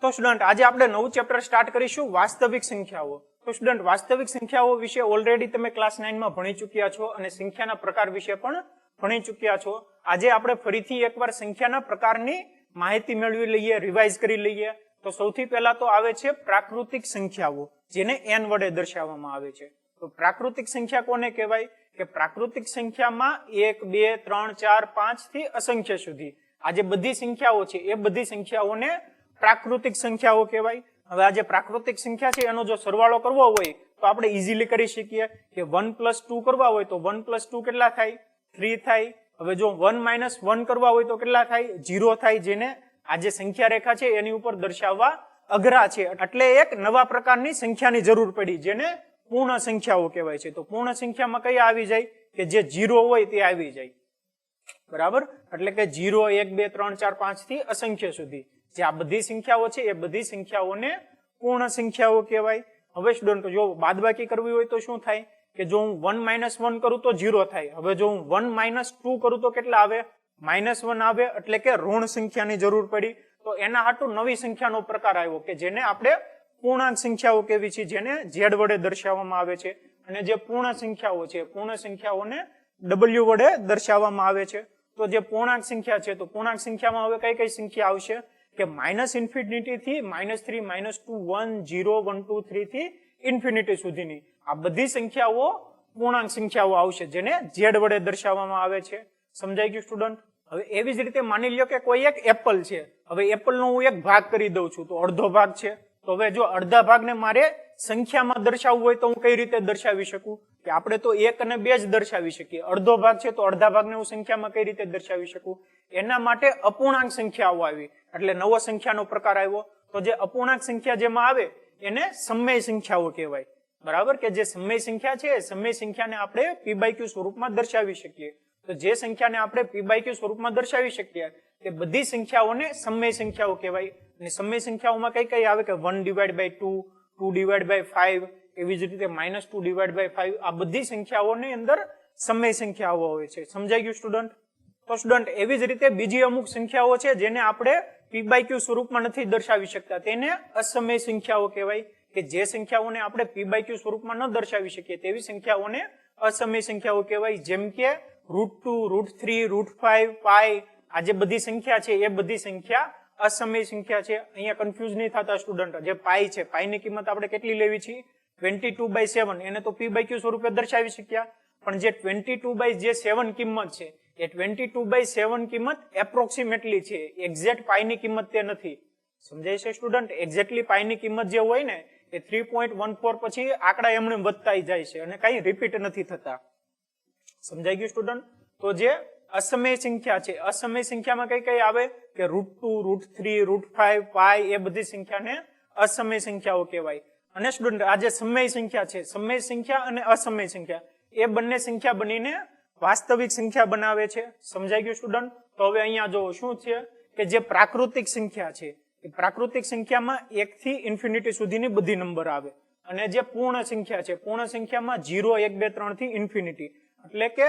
તો સ્ટુડન્ટ આજે આપણે નવું ચેપ્ટર સ્ટાર્ટ કરીશું વાસ્તવિક સંખ્યાઓ. તો સ્ટુડન્ટ વાસ્તવિક સંખ્યાઓ વિશે ઓલરેડી તમે ક્લાસ 9 માં ભણી ચૂક્યા છો અને સંખ્યાના પ્રકાર વિશે પણ ભણી ચૂક્યા છો. આજે આપણે ફરીથી એકવાર સંખ્યાના પ્રકારની માહિતી મેળવી લઈએ, રિવાઇઝ કરી લઈએ. તો સૌથી પહેલા તો આવે છે પ્રાકૃતિક સંખ્યાઓ, જેને n વડે દર્શાવવામાં આવે છે. તો પ્રાકૃતિક સંખ્યા કોને કહેવાય? કે પ્રાકૃતિક સંખ્યામાં 1, 2, 3, 4, 5 થી અસંખ્ય સુધી આ જે બધી સંખ્યાઓ છે એ બધી સંખ્યાઓને પ્રાકૃતિક સંખ્યાઓ કહેવાય. હવે આ જે પ્રાકૃતિક સંખ્યા છે એનો જો સરવાળો કરવો હોય તો આપણે ઇઝીલી કરી શકીએ કે 1 + 2 કરવા હોય તો 1 + 2 કેટલા થાય? 3 થાય. હવે જો 1 - 1 કરવા હોય તો કેટલા થાય? 0 થાય. જેને આ જે સંખ્યા રેખા છે એની ઉપર દર્શાવવા અઘરા છે, એટલે એક નવા પ્રકારની સંખ્યાની જરૂર પડી જેને પૂર્ણ સંખ્યાઓ કહેવાય છે. તો પૂર્ણ સંખ્યામાં કઈ આવી જાય? કે જે 0 હોય તે આવી જાય. બરાબર? એટલે કે 0, 1, 2, 3, 4, 5 થી અસંખ્ય સુધી જે આ બધી સંખ્યાઓ છે એ બધી સંખ્યાઓને પૂર્ણ સંખ્યાઓ કહેવાય. હવે સ્ટુડન્ટ જો બાદબાકી કરવી હોય તો શું થાય? કે જો હું 1 - 1 કરું તો 0 થાય. હવે જો હું 1 - 2 કરું તો કેટલા આવે? -1 આવે. એટલે કે ઋણ સંખ્યાની જરૂર પડી. તો એના હાટુ નવી સંખ્યાનો પ્રકાર આવ્યો કે જેને આપણે પૂર્ણાંક સંખ્યાઓ કહેવી છે, જેને z વડે દર્શાવવામાં આવે છે. અને જે પૂર્ણ સંખ્યાઓ છે પૂર્ણ સંખ્યાઓને w વડે દર્શાવવામાં આવે છે. તો જે પૂર્ણાંક સંખ્યા છે તો પૂર્ણાંક સંખ્યામાં હવે કઈ કઈ સંખ્યા આવશે? કે -∞ થી -3, -2, 1, 0, 1, 2, 3 થી ઇન્ફિનિટી સુધીની આ બધી સંખ્યાઓ પૂર્ણાંક સંખ્યાઓ આવશે જેને z વડે દર્શાવવામાં આવે છે. સમજાઈ ગયું સ્ટુડન્ટ? હવે એવી જ રીતે માની લ્યો કે કોઈ એક એપલ છે. હવે એપલનો હું એક ભાગ કરી દઉં છું તો અડધો ભાગ છે. તો હવે જો અડધા ભાગને મારે સંખ્યામાં દર્શાવવું હોય તો હું કઈ રીતે દર્શાવી શકું? કે આપણે તો 1 અને 2 જ દર્શાવી શકીએ. અડધો ભાગ છે તો અડધા ભાગને હું સંખ્યામાં કઈ રીતે દર્શાવી શકું? એના માટે અપૂર્ણાંક સંખ્યાઓ આવી, એટલે નવો સંખ્યાનો પ્રકાર આવ્યો. તો જે અપૂર્ણાંક સંખ્યા જેમાં આવે એને સમય સંખ્યાઓ કહેવાય. બરાબર? કે જે સમય સંખ્યા છે સમય સંખ્યાને આપણે p/q સ્વરૂપમાં દર્શાવી શકીએ. તો જે સંખ્યાને આપણે p/q સ્વરૂપમાં દર્શાવી શકીએ તે બધી સંખ્યાઓને સમય સંખ્યાઓ કહેવાય. અને સમય સંખ્યાઓમાં કઈ કઈ આવે? કે 1/2, 2/5, એવી જ રીતે -2/5. આ બધી સંખ્યાઓની અંદર સમય સંખ્યાઓ હોય છે. સમજાઈ ગયું સ્ટુડન્ટ? તો સ્ટુડન્ટ એવી જ રીતે બીજી અમુક સંખ્યાઓ છે જેને આપણે p/q સ્વરૂપમાં નથી દર્શાવી શકતા, તેને અસમય સંખ્યાઓ કહેવાય. કે જે સંખ્યાઓને આપણે p/q સ્વરૂપમાં ન દર્શાવી શકીએ તેવી સંખ્યાઓને અસમય સંખ્યાઓ કહેવાય. જેમ કે √2, √3, √5, પાઈ, આ જે બધી સંખ્યા છે એ બધી સંખ્યા અસમય સંખ્યા છે. અહીંયા કન્ફ્યુઝ નહીં થતા સ્ટુડન્ટ. જે પાઈ છે, પાઈની કિંમત આપણે કેટલી લેવી છે? 22/7. એને તો p/q સ્વરૂપે દર્શાવી શક્યા, પણ જે 22/7 કિંમત છે એ 22/7 કિંમત એપ્રોક્સિમેટલી છે, એક્ઝેક્ટ પાઈની કિંમત તે નથી. સમજાય છે સ્ટુડન્ટ? એક્ઝેક્ટલી પાઈની કિંમત જે હોય ને એ 3.14 પછી આંકડા એમણે વધતા જાય છે અને કઈ રિપીટ નથી થતા. સમજાઈ ગયું સ્ટુડન્ટ? તો જે અસમય સંખ્યા છે, અસમય સંખ્યામાં કઈ કઈ આવે? કે √2, √3, √5, પાઈ, એ બધી સંખ્યાને અસમય સંખ્યાઓ કહેવાય. અને સ્ટુડન્ટ આ જે સમય સંખ્યા છે, સમય સંખ્યા અને અસમય સંખ્યા એ બંને સંખ્યા બનીને વાસ્તવિક સંખ્યા બનાવે છે. સમજાઈ ગયું સ્ટુડન્ટ? તો હવે અહીંયા જો શું છે કે જે પ્રાકૃતિક સંખ્યા છે એ પ્રાકૃતિક સંખ્યામાં 1 થી ઇન્ફિનિટી સુધીની બધી નંબર આવે. અને જે પૂર્ણ સંખ્યા છે પૂર્ણ સંખ્યામાં 0, 1, 2, 3 થી ઇન્ફિનિટી. એટલે કે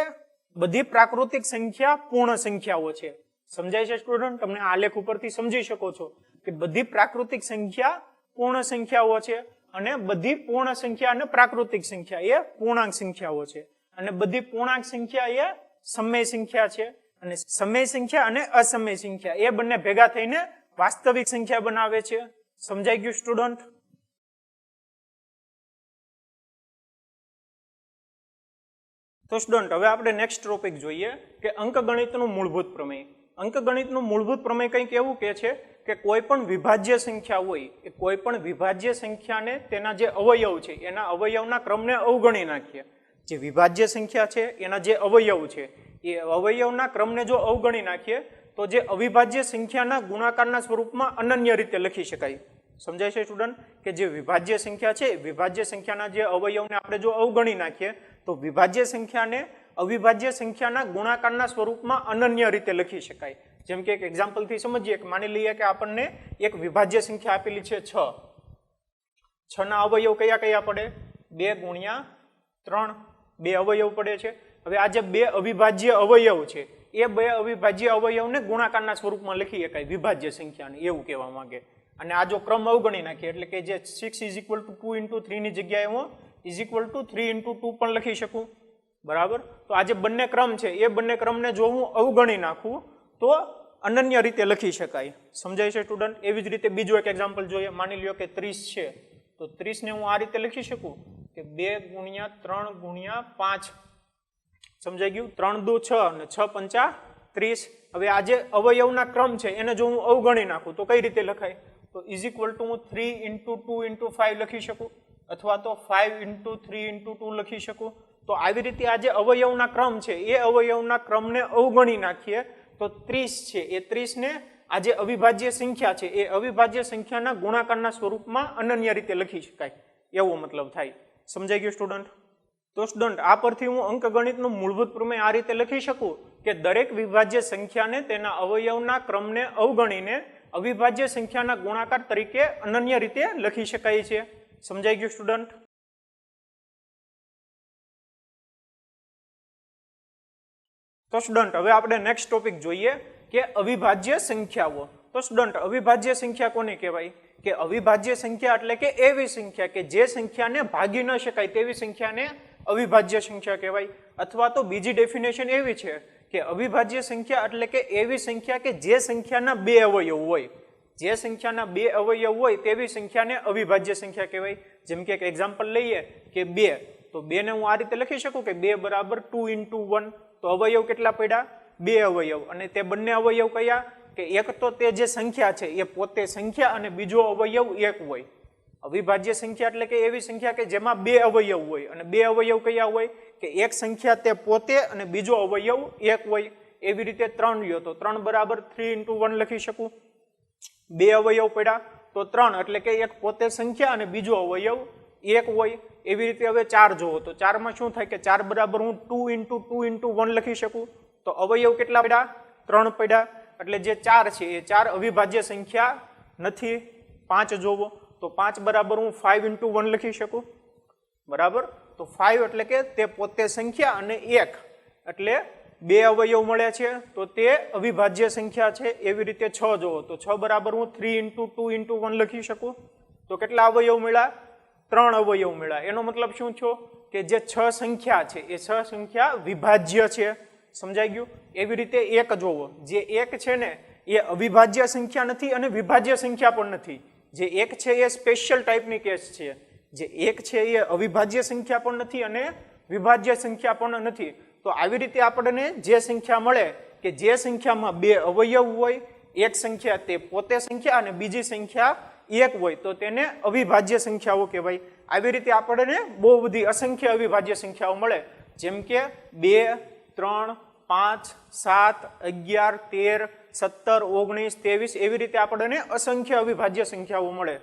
બધી પ્રાકૃતિક સંખ્યા પૂર્ણ સંખ્યાઓ છે. સમજાય છે સ્ટુડન્ટ? તમને આલેખ ઉપરથી સમજી શકો છો કે બધી પ્રાકૃતિક સંખ્યા પૂર્ણ સંખ્યાઓ છે અને બધી પૂર્ણ સંખ્યા અને પ્રાકૃતિક સંખ્યા એ પૂર્ણાંક સંખ્યાઓ છે. અને બધી પૂર્ણાંક સંખ્યા એ સમય સંખ્યા છે. અને સમય સંખ્યા અને અસમય સંખ્યા એ બંને ભેગા થઈને વાસ્તવિક સંખ્યા બનાવે છે. સમજાઈ ગયું સ્ટુડન્ટ? તો સ્ટુડન્ટ હવે આપણે નેક્સ્ટ ટોપિક જોઈએ કે અંકગણિતનું મૂળભૂત પ્રમેય. અંકગણિતનું મૂળભૂત પ્રમેય કંઈક એવું કહે છે કે કોઈ પણ વિભાજ્ય સંખ્યા હોય એ કોઈ પણ વિભાજ્ય સંખ્યાને તેના જે અવયવ છે એના અવયવના ક્રમને અવગણી નાખીએ. જે વિભાજ્ય સંખ્યા છે એના જે અવયવ છે એ અવયવના ક્રમને જો અવગણી નાખીએ તો જે અવિભાજ્ય સંખ્યાના ગુણાકારના સ્વરૂપમાં અનન્ય રીતે લખી શકાય. સમજાય છે સ્ટુડન્ટ? કે જે વિભાજ્ય સંખ્યા છે વિભાજ્ય સંખ્યાના જે અવયવને આપણે જો અવગણી નાખીએ તો વિભાજ્ય સંખ્યાને અવિભાજ્ય સંખ્યાના ગુણાકારના સ્વરૂપમાં અનન્ય રીતે લખી શકાય. જેમ કે એક એક્ઝામ્પલ થી સમજીએ કે માની લઈએ કે આપણને એક વિભાજ્ય સંખ્યા આપેલી છે 6. 6 ના અવયવ કયા કયા પડે? 2 × 3, 2 અવયવ પડે છે. હવે આ જે 2 અવિભાજ્ય અવયવ છે એ 2 અવિભાજ્ય અવયવને ગુણાકારના સ્વરૂપમાં લખી શકાય વિભાજ્ય સંખ્યાને, એવું કહેવા માંગે. અને આ જો ક્રમ અવગણી નાખીએ એટલે કે જે 6 ઇઝ ઇક્વલ ટુ 2 ઇન્ટુ 3 ની જગ્યાએ હું ઇઝ ઇક્વલ ટુ 3 ઇન્ટુ 2 પણ લખી શકું, બરાબર. તો આ જે બંને ક્રમ છે એ બંને ક્રમને જો હું અવગણી નાખું તો અનન્ય રીતે લખી શકાય. સમજાય છે સ્ટુડન્ટ? એવી જ રીતે બીજું એક એક્ઝામ્પલ જોઈએ. માની લ્યો કે 30 છે, તો 30 ને હું આ રીતે લખી શકું કે 2 ગુણ્યા 3 ગુણ્યા 5. સમજાઈ ગયું? 3 દુ 6 અને 6 પંચા 30. હવે આ જે અવયવના ક્રમ છે એને જો હું અવગણી નાખું તો કઈ રીતે લખાય? તો ઇઝ ઇક્વલ ટુ હું 3 ઇન્ટુ 2 ઇન્ટુ 5 લખી શકું, અથવા તો 5 ઇન્ટુ 3 ઇન્ટુ 2 લખી શકું. તો આવી રીતે આ જે અવયવના ક્રમ છે એ અવયવના ક્રમને અવગણી નાખીએ તો 30 છે એ 30 ને આ જે અવિભાજ્ય સંખ્યા છે એ અવિભાજ્ય સંખ્યાના ગુણાકારના સ્વરૂપમાં અનન્ય રીતે લખી શકાય, એવો મતલબ થાય. સમજાઈ ગયું સ્ટુડન્ટ? તો સ્ટુડન્ટ આ પરથી હું અંકગણિતનું મૂળભૂત પ્રમેય આ રીતે લખી શકું કે દરેક વિભાજ્ય સંખ્યાને તેના અવયવના ક્રમને અવગણીને અવિભાજ્ય સંખ્યાના ગુણાકાર તરીકે અનન્ય રીતે લખી શકાય છે. સમજાઈ ગયું સ્ટુડન્ટ? તો સ્ટુડન્ટ હવે આપણે નેક્સ્ટ ટોપિક જોઈએ કે અવિભાજ્ય સંખ્યાઓ. તો સ્ટુડન્ટ અવિભાજ્ય સંખ્યા કોને કહેવાય? કે અવિભાજ્ય સંખ્યા એટલે કે એવી સંખ્યા કે જે સંખ્યાને ભાગી ન શકાય તેવી સંખ્યાને અવિભાજ્ય સંખ્યા કહેવાય. અથવા તો બીજી ડેફિનેશન એવી છે કે અવિભાજ્ય સંખ્યા એટલે કે એવી સંખ્યા કે જે સંખ્યાના બે અવયવ હોય. જે સંખ્યાના બે અવયવ હોય તેવી સંખ્યાને અવિભાજ્ય સંખ્યા કહેવાય. જેમ કે એક એક્ઝામ્પલ લઈએ કે 2, તો 2 ને હું આ રીતે લખી શકું કે 2 બરાબર 2 ઇન્ટુ 1. તો અવયવ કેટલા પડ્યા? 2 અવયવ. અને તે બંને અવયવ કયા? કે એક તો તે જે સંખ્યા છે એ પોતે સંખ્યા અને બીજો અવયવ એક હોય. અવિભાજ્ય સંખ્યા એટલે કે એવી સંખ્યા કે જેમાં બે અવયવ હોય, અને બે અવયવ કયા હોય? કે એક સંખ્યા તે પોતે અને બીજો અવયવ એક હોય. એવી રીતે 3 લ્યો તો 3 બરાબર 3 ઇન્ટુ 1 લખી શકું. બે અવયવ પડ્યા તો 3 એટલે કે એક પોતે સંખ્યા અને બીજો અવયવ એક હોય. એવી રીતે હવે 4 જોવો તો 4 માં શું થાય કે 4 બરાબર હું 2 ઇન્ટુ 2 ઇન્ટુ 1 લખી શકું. તો અવયવ કેટલા પડ્યા? 3 પડ્યા. એટલે જે 4 છે એ 4 અવિભાજ્ય સંખ્યા નથી. 5 જોવો તો 5 બરાબર હું 5 ઇન્ટુ 1 લખી શકું, બરાબર. તો 5 એટલે કે તે પોતે સંખ્યા અને 1 એટલે બે અવયવ મળ્યા છે તો તે અવિભાજ્ય સંખ્યા છે. એવી રીતે 6 જોવો તો 6 બરાબર હું 3 ઇન્ટુ 2 ઇન્ટુ 1 લખી શકું. તો કેટલા અવયવ મળ્યા? 3 અવયવ મળ્યા. એનો મતલબ શું થયો? કે જે 6 સંખ્યા છે એ 6 સંખ્યા વિભાજ્ય છે. સમજાઈ ગયું? એવી રીતે 1 જોવો, જે 1 છે ને એ અવિભાજ્ય સંખ્યા નથી અને વિભાજ્ય સંખ્યા પણ નથી. જે 1 છે એ સ્પેશિયલ ટાઈપની કેસ છે. જે 1 છે એ અવિભાજ્ય સંખ્યા પણ નથી અને વિભાજ્ય સંખ્યા પણ નથી. તો આવી રીતે આપણને જે સંખ્યા મળે કે જે સંખ્યામાં બે અવયવ હોય, એક સંખ્યા તે પોતે સંખ્યા અને બીજી સંખ્યા એક હોય, તો તેને અવિભાજ્ય સંખ્યાઓ કહેવાય. આવી રીતે આપણને બહુ બધી અસંખ્ય અવિભાજ્ય સંખ્યાઓ મળે. જેમ કે 2, 3, 5, 7, 11, 13, 17, 19, 23 એવી રીતે આપણને અસંખ્ય અવિભાજ્ય સંખ્યાઓ મળે.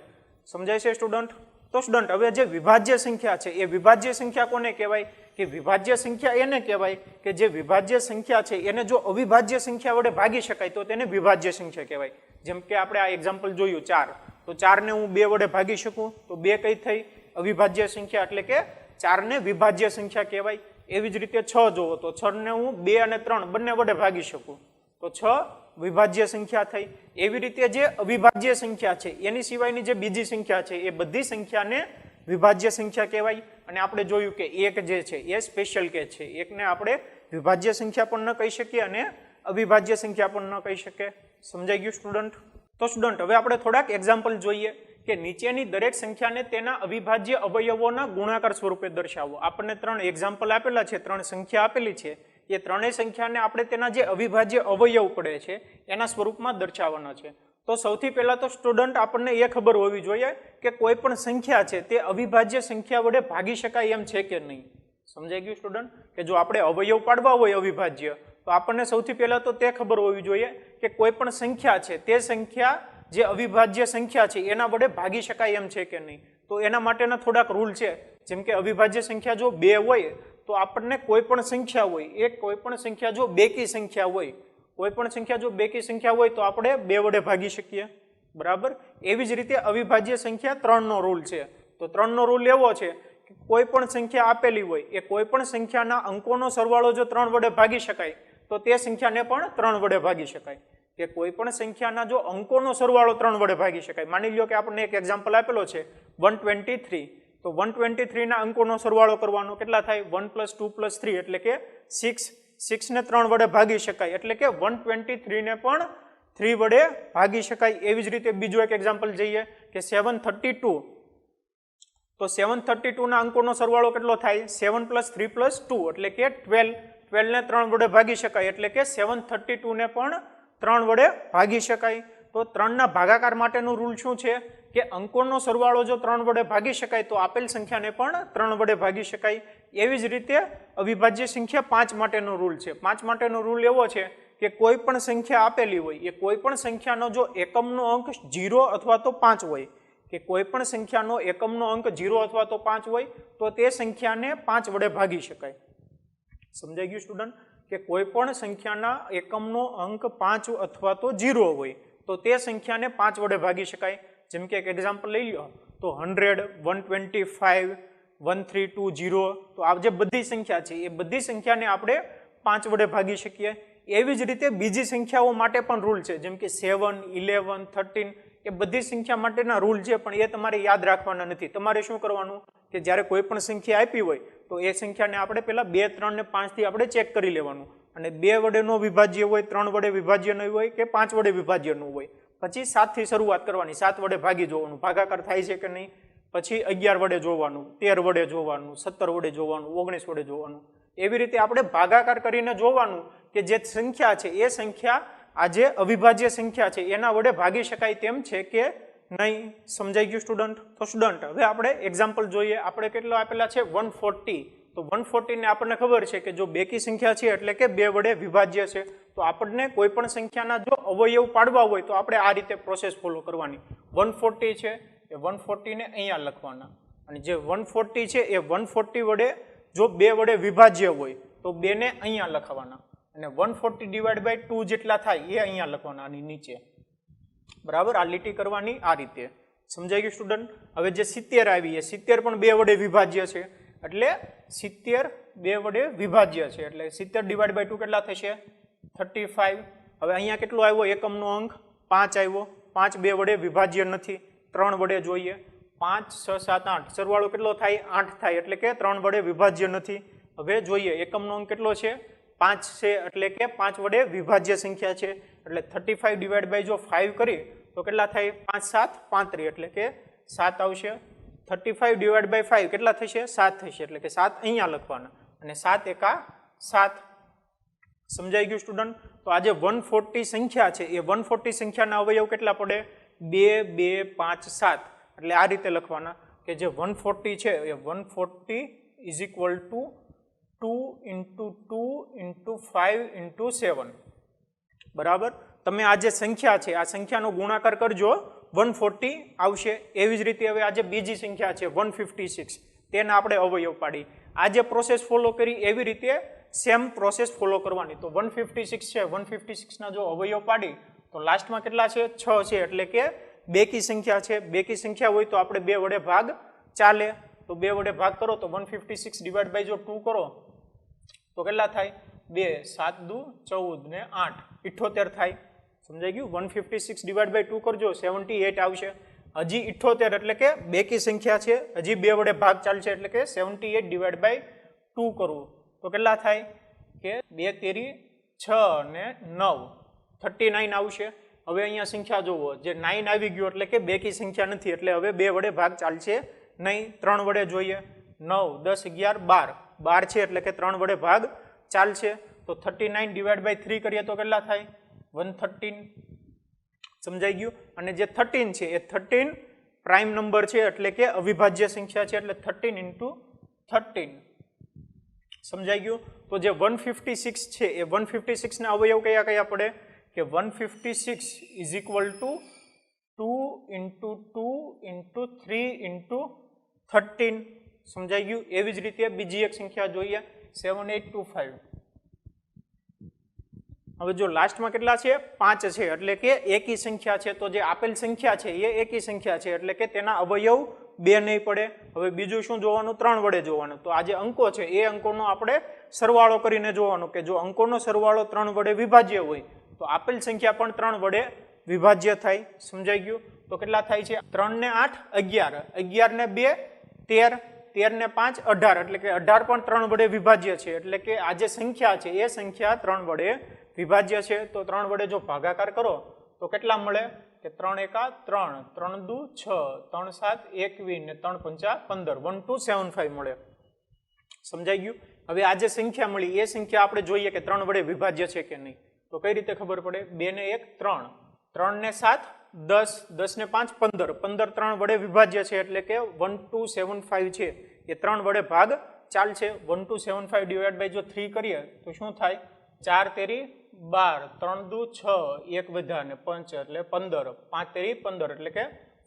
સમજાય છે સ્ટુડન્ટ? તો સ્ટુડન્ટ હવે જે વિભાજ્ય સંખ્યા છે એ વિભાજ્ય સંખ્યા કોને કહેવાય? કે વિભાજ્ય સંખ્યા એને કહેવાય કે જે વિભાજ્ય સંખ્યા છે એને જો અવિભાજ્ય સંખ્યા વડે ભાગી શકાય તો તેને વિભાજ્ય સંખ્યા કહેવાય. જેમ કે આપણે આ એક્ઝામ્પલ જોયું 4, તો 4 ને હું 2 વડે ભાગી શકું તો 2 કઈ થઈ? અવિભાજ્ય સંખ્યા, એટલે કે 4 ને વિભાજ્ય સંખ્યા કહેવાય. એવી જ રીતે 6 જોવો તો 6 ને હું 2 અને 3 બંને વડે ભાગી શકું તો 6 વિભાજ્ય સંખ્યા થઈ. એવી રીતે જે અવિભાજ્ય સંખ્યા છે એની સિવાયની જે બીજી સંખ્યા છે એ બધી સંખ્યાને વિભાજ્ય સંખ્યા કહેવાય. અને આપણે જોયું કે 1 જે છે એ સ્પેશિયલ કેસ છે. 1 ને આપણે વિભાજ્ય સંખ્યા પણ ન કહી શકીએ અને અવિભાજ્ય સંખ્યા પણ ન કહી શકીએ. સમજાઈ ગયું સ્ટુડન્ટ? તો સ્ટુડન્ટ હવે આપણે થોડાક એક્ઝામ્પલ જોઈએ કે નીચેની દરેક સંખ્યાને તેના અવિભાજ્ય અવયવોના ગુણાકાર સ્વરૂપે દર્શાવો. આપણને 3 એક્ઝામ્પલ આપેલા છે, 3 સંખ્યા આપેલી છે. એ ત્રણેય સંખ્યાને આપણે તેના જે અવિભાજ્ય અવયવ પડે છે એના સ્વરૂપમાં દર્શાવવાના છે. તો સૌથી પહેલા તો સ્ટુડન્ટ આપણને એ ખબર હોવી જોઈએ કે કોઈ પણ સંખ્યા છે તે અવિભાજ્ય સંખ્યા વડે ભાગી શકાય એમ છે કે નહીં. સમજાઈ ગયું સ્ટુડન્ટ? કે જો આપણે અવયવ પાડવા હોય અવિભાજ્ય તો આપણને સૌથી પહેલા તો તે ખબર હોવી જોઈએ કે કોઈ પણ સંખ્યા છે તે સંખ્યા જે અવિભાજ્ય સંખ્યા છે એના વડે ભાગી શકાય એમ છે કે નહીં. તો એના માટેના થોડાક રૂલ છે. જેમ કે અવિભાજ્ય સંખ્યા જો 2 હોય તો આપણને કોઈ પણ સંખ્યા હોય એ કોઈ પણ સંખ્યા જો બેકી સંખ્યા હોય, કોઈ પણ સંખ્યા જો બેકી સંખ્યા હોય તો આપણે 2 વડે ભાગી શકીએ, બરાબર. એવી જ રીતે અવિભાજ્ય સંખ્યા 3 નો રૂલ છે. તો 3 નો રૂલ એવો છે કે કોઈ પણ સંખ્યા આપેલી હોય એ કોઈ પણ સંખ્યાના અંકોનો સરવાળો જો 3 વડે ભાગી શકાય તો તે સંખ્યાને પણ 3 વડે ભાગી શકાય. કે કોઈ પણ સંખ્યાના જો અંકોનો સરવાળો 3 વડે ભાગી શકાય. માની લ્યો કે આપણને એક એક્ઝામ્પલ આપેલો છે 123, તો 123 ના અંકોનો સરવાળો કરવાનો કેટલા થાય? 1 + 2 + 3 એટલે કે 6. 6 ને 3 વડે ભાગી શકાય એટલે કે 123 ને પણ 3 વડે ભાગી શકાય. એવી જ રીતે બીજું એક એક્ઝામ્પલ જોઈએ કે 732, તો 732 ના અંકોનો સરવાળો કેટલો થાય? 7 + 3 + 2 એટલે કે 12. 12 ને 3 વડે ભાગી શકાય એટલે કે 732 ને પણ 3 વડે ભાગી શકાય. તો 3 ના ભાગાકાર માટેનું રૂલ શું છે કે અંકોનો સરવાળો જો 3 વડે ભાગી શકાય તો આપેલ સંખ્યાને પણ 3 વડે ભાગી શકાય. એવી જ રીતે અવિભાજ્ય સંખ્યા 5 માટેનો રૂલ છે. 5 માટેનો રૂલ એવો છે કે કોઈ પણ સંખ્યા આપેલી હોય એ કોઈ પણ સંખ્યાનો જો એકમનો અંક 0 અથવા તો 5 હોય, કે કોઈ પણ સંખ્યાનો એકમનો અંક 0 અથવા તો 5 હોય તો તે સંખ્યાને 5 વડે ભાગી શકાય. સમજાઈ ગયું સ્ટુડન્ટ? કે કોઈ પણ સંખ્યાના એકમનો અંક 5 અથવા તો 0 હોય તો તે સંખ્યાને 5 વડે ભાગી શકાય. જેમ કે એક એક્ઝામ્પલ લઈ લો તો 100, 125, 1320, તો આ જે બધી સંખ્યા છે એ બધી સંખ્યાને આપણે 5 વડે ભાગી શકીએ. એવી જ રીતે બીજી સંખ્યાઓ માટે પણ રૂલ છે, જેમ કે 7, 11, 13, એ બધી સંખ્યા માટેના રૂલ છે, પણ એ તમારે યાદ રાખવાના નથી. તમારે શું કરવાનું કે જ્યારે કોઈ પણ સંખ્યા આપી હોય તો એ સંખ્યાને આપણે પહેલા 2, 3 ને 5 થી આપણે ચેક કરી લેવાનું, અને 2 વડે નો વિભાજ્ય હોય, 3 વડે વિભાજ્ય નહીં હોય કે 5 વડે વિભાજ્ય ન હોય. પછી 7 થી શરૂઆત કરવાની, 7 વડે ભાગી જોવાનું ભાગાકાર થાય છે કે નહીં. પછી 11 વડે જોવાનું, 13 વડે જોવાનું, 17 વડે જોવાનું, 19 વડે જોવાનું. એવી રીતે આપણે ભાગાકાર કરીને જોવાનું કે જે સંખ્યા છે એ સંખ્યા આ જે અવિભાજ્ય સંખ્યા છે એના વડે ભાગી શકાય તેમ છે કે નહીં. સમજાઈ ગયું સ્ટુડન્ટ? તો સ્ટુડન્ટ હવે આપણે એક્ઝામ્પલ જોઈએ. આપણે કેટલો આપેલા છે? 140. તો 140 ને આપણને ખબર છે કે જો બેકી સંખ્યા છે એટલે કે 2 વડે વિભાજ્ય છે. તો આપણને કોઈ પણ સંખ્યાના જો અવયવ પાડવા હોય તો આપણે આ રીતે પ્રોસેસ ફોલો કરવાની. 140 છે એ 140 ને અહીંયા લખવાના, અને જે 140 છે એ 140 વડે જો 2 વડે વિભાજ્ય હોય તો 2 ને અહીંયા લખવાના, અને 140 / 2 જેટલા થાય એ અહીંયા લખવાના આની નીચે. બરાબર? આ લીટી કરવાની આ રીતે. સમજાઈ ગયું સ્ટુડન્ટ? હવે જે 70 આવી એ 70 પણ 2 વડે વિભાજ્ય છે, એટલે 70 2 વડે વિભાજ્ય છે, એટલે 70 / 2 કેટલા થશે? 35. હવે અહીંયા કેટલો આવ્યો? એકમનો અંક 5 આવ્યો. 5 2 વડે વિભાજ્ય નથી, 3 વડે જોઈએ. 5, 6, 7, 8 સરવાળો કેટલો થાય? 8 થાય, એટલે કે 3 વડે વિભાજ્ય નથી. હવે જોઈએ એકમનો અંક કેટલો છે? 5 છે, એટલે કે 5 વડે વિભાજ્ય સંખ્યા છે. એટલે 35 / જો 5 કરી તો કેટલા થાય? 5 7 35, એટલે કે 7 આવશે. 35 / 5 કેટલા થશે? 7 થશે, એટલે કે 7 અહીંયા લખવાના, અને 7 એકા 7. સમજાઈ ગયું સ્ટુડન્ટ? તો આ જે 140 સંખ્યા છે એ 140 સંખ્યાના અવયવ કેટલા પડે? 2 2 5 7. એટલે આ રીતે લખવાના કે જે 140 છે એ 140 = 2 × 2 × 5 × 7. બરાબર? તમે આ જે સંખ્યા છે આ સંખ્યાનો ગુણાકાર કરજો, 140 આવશે. એવી જ રીતે હવે આ જે બીજી સંખ્યા છે 156, તેના આપણે અવયવ પાડી. આ જે પ્રોસેસ ફોલો કરી એવી રીતે સેમ પ્રોસેસ ફોલો કરવાની. તો 156 છે, 156 ના જો અવયવ પાડી તો લાસ્ટમાં કેટલા છે? 6 છે, એટલે કે બેકી સંખ્યા છે. બેકી સંખ્યા હોય તો આપણે 2 વડે ભાગ ચાલે. તો 2 વડે ભાગ કરો તો 156 / જો 2 કરો તો કેટલા થાય? 2 7 2 14 ને 8 78 થાય. સમજાઈ ગયું? 156 / 2 કરજો 78 આવશે. હજી 78 એટલે કે બેકી સંખ્યા છે, હજી 2 વડે ભાગ ચાલશે, એટલે કે 78 / 2 કરવું તો કેટલા થાય? કે 2 તેરી 6 ને 9 39 આવશે. હવે અહીંયા સંખ્યા જોવો, જે 9 આવી ગયો એટલે કે બેકી સંખ્યા નથી, એટલે હવે 2 વડે ભાગ ચાલશે નહીં. 3 વડે જોઈએ. 9 10 11 12 12 છે, એટલે કે 3 વડે ભાગ ચાલશે. તો 39 / 3 કરીએ તો કેટલા થાય? 113. સમજાઈ ગયું? અને જે 13 છે એ 13 પ્રાઇમ નંબર છે, એટલે કે અવિભાજ્ય સંખ્યા છે, એટલે 13 × 13. સમજાઈ ગયું? તો જે 156 છે એ 156 ના અવયવ કયા કયા પડે? કે 156 = 2 × 2 × 3 × 13. સમજાઈ ગયું? એવી જ રીતે બીજી એક સંખ્યા જોઈએ 7825. હવે જો લાસ્ટમાં કેટલા છે? 5 છે, એટલે કે એકી સંખ્યા છે. તો જે આપેલ સંખ્યા છે એ એકી સંખ્યા છે, એટલે કે તેના અવયવ 2 નહીં પડે. હવે બીજું શું જોવાનું? 3 વડે જોવાનું. તો આ જે અંકો છે એ અંકોનો આપણે સરવાળો કરીને જોવાનો, કે જો અંકોનો સરવાળો 3 વડે વિભાજ્ય હોય તો આપેલ સંખ્યા પણ 3 વડે વિભાજ્ય થાય. સમજાઈ ગયું? તો કેટલા થાય છે? 3 ને 8 11, 11 ને 2 13, 13 ને 5 18, એટલે કે 18 પણ 3 વડે વિભાજ્ય છે. એટલે કે આ જે સંખ્યા છે એ સંખ્યા 3 વડે વિભાજ્ય છે. તો 3 વડે જો ભાગાકાર કરો તો કેટલા મળે? કે 3 એકા 3, 3 દુ 6, 3 7 21 ને 3 પંચા 15, 1275 મળે. સમજાઈ ગયું? હવે આ જે સંખ્યા મળી એ સંખ્યા આપણે જોઈએ કે 3 વડે વિભાજ્ય છે કે નહીં. તો કઈ રીતે ખબર પડે? 2 ને 1 3, 3 ને 7 10, 10 ને 5 15, 15 3 વડે વિભાજ્ય છે. એટલે કે 1275 છે એ 3 વડે ભાગ ચાલશે. 1275 ડિવાઈડ બાય જો 3 કરીએ તો શું થાય? 4 તેરી 12, 3 દુ 6, 1 વધ્યા ને 5 એટલે 15, 5 તેરી 15 એટલે કે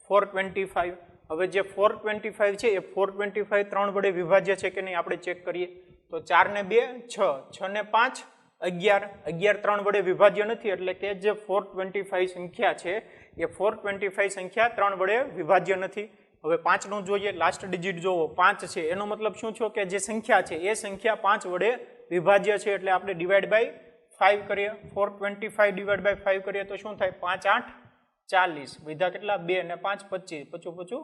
425. હવે જે 425 છે એ 425 3 વડે વિભાજ્ય છે કે નહીં આપણે ચેક કરીએ. તો 4 ને 2 6, 6 ને 5 11, 11 3 વડે વિભાજ્ય નથી. એટલે કે જે 425 સંખ્યા છે એ 425 સંખ્યા 3 વડે વિભાજ્ય નથી. હવે 5 નું જોઈએ, લાસ્ટ ડિજિટ જોવો 5 છે. એનો મતલબ શું થયો? કે જે સંખ્યા છે એ સંખ્યા 5 વડે વિભાજ્ય છે. એટલે આપણે ડિવાઈડ બાય 5 કરીએ. 425 ડિવાઈડ બાય 5 કરીએ તો શું થાય? 5 8 40, વિધા કેટલા? 2 ને 5 25, 55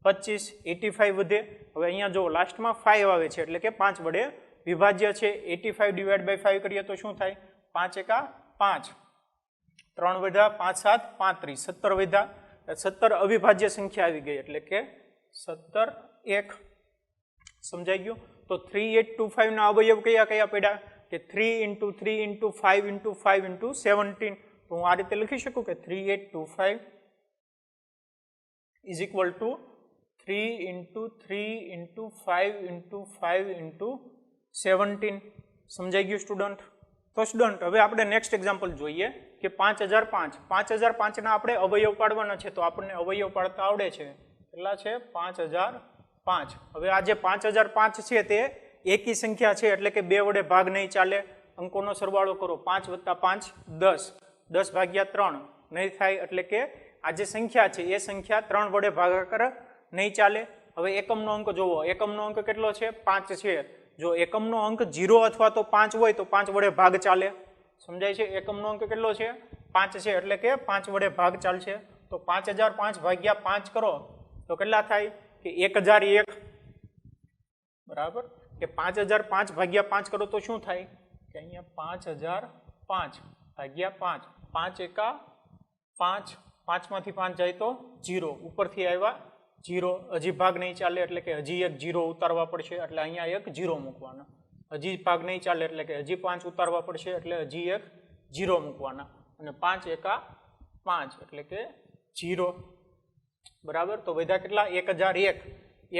25, 85 વધે. હવે અહીંયા જો લાસ્ટમાં 5 આવે છે એટલે કે 5 વડે વિભાજ્ય છે. 85 ડિવાઈડ બાય 5 કરીએ તો શું થાય? 5 એકા 5, 3 વધ્યા 5 7 35, 17 વધ્યા. 17 અવિભાજ્ય સંખ્યા આવી ગઈ એટલે કે 17 1. સમજાઈ ગયું? તો 3825 ના અવયવ કયા કયા પડ્યા? કે 3 × 3 × 5 × 5 × 17. તો હું આ રીતે લખી શકું કે 3825 ઇઝ ઇક્વલ ટુ 3 × 3 × 5 × 5 × 17. સમજાઈ ગયું સ્ટુડન્ટ? તો સ્ટુડન્ટ હવે આપણે નેક્સ્ટ એક્ઝામ્પલ જોઈએ કે 5005. 5005 ના આપણે અવયવ પાડવાના છે. તો આપણને અવયવ પાડતા આવડે છે. કેટલા છે? 5005. હવે આ જે 5005 છે તે એકી સંખ્યા છે એટલે કે 2 વડે ભાગ નહીં ચાલે. અંકોનો સરવાળો કરો. 5 + 5 10, 10 ભાગ્યા 3 નહીં થાય. એટલે કે આ જે સંખ્યા છે એ સંખ્યા 3 વડે ભાગાકાર નહીં ચાલે. હવે એકમનો અંક જોવો. એકમનો અંક કેટલો છે? 5 છે. જો એકમનો અંક 0 અથવા તો 5 હોય તો 5 વડે ભાગ ચાલે. સમજાય છે? એકમનો અંક કેટલો છે? 5 છે એટલે કે 5 વડે ભાગ ચાલશે. તો 5005 ભાગ્યા 5 કરો તો કેટલા થાય? કે 1001. બરાબર? કે 5005 ભાગ્યા 5 કરો તો શું થાય? કે અહીંયા 5005 ભાગ્યા 5, 5 એકા 5, 5 માંથી 5 જાય તો 0, ઉપરથી આવ્યા 0. હજી ભાગ નહીં ચાલે એટલે કે હજી એક 0 ઉતારવા પડશે. એટલે અહીંયા એક 0 મૂકવાના. હજી ભાગ નહીં ચાલે એટલે કે હજી 5 ઉતારવા પડશે. એટલે હજી એક 0 મૂકવાના. અને 5 એકા 5 એટલે કે 0. બરાબર? તો વધ્યા કેટલા? 1001.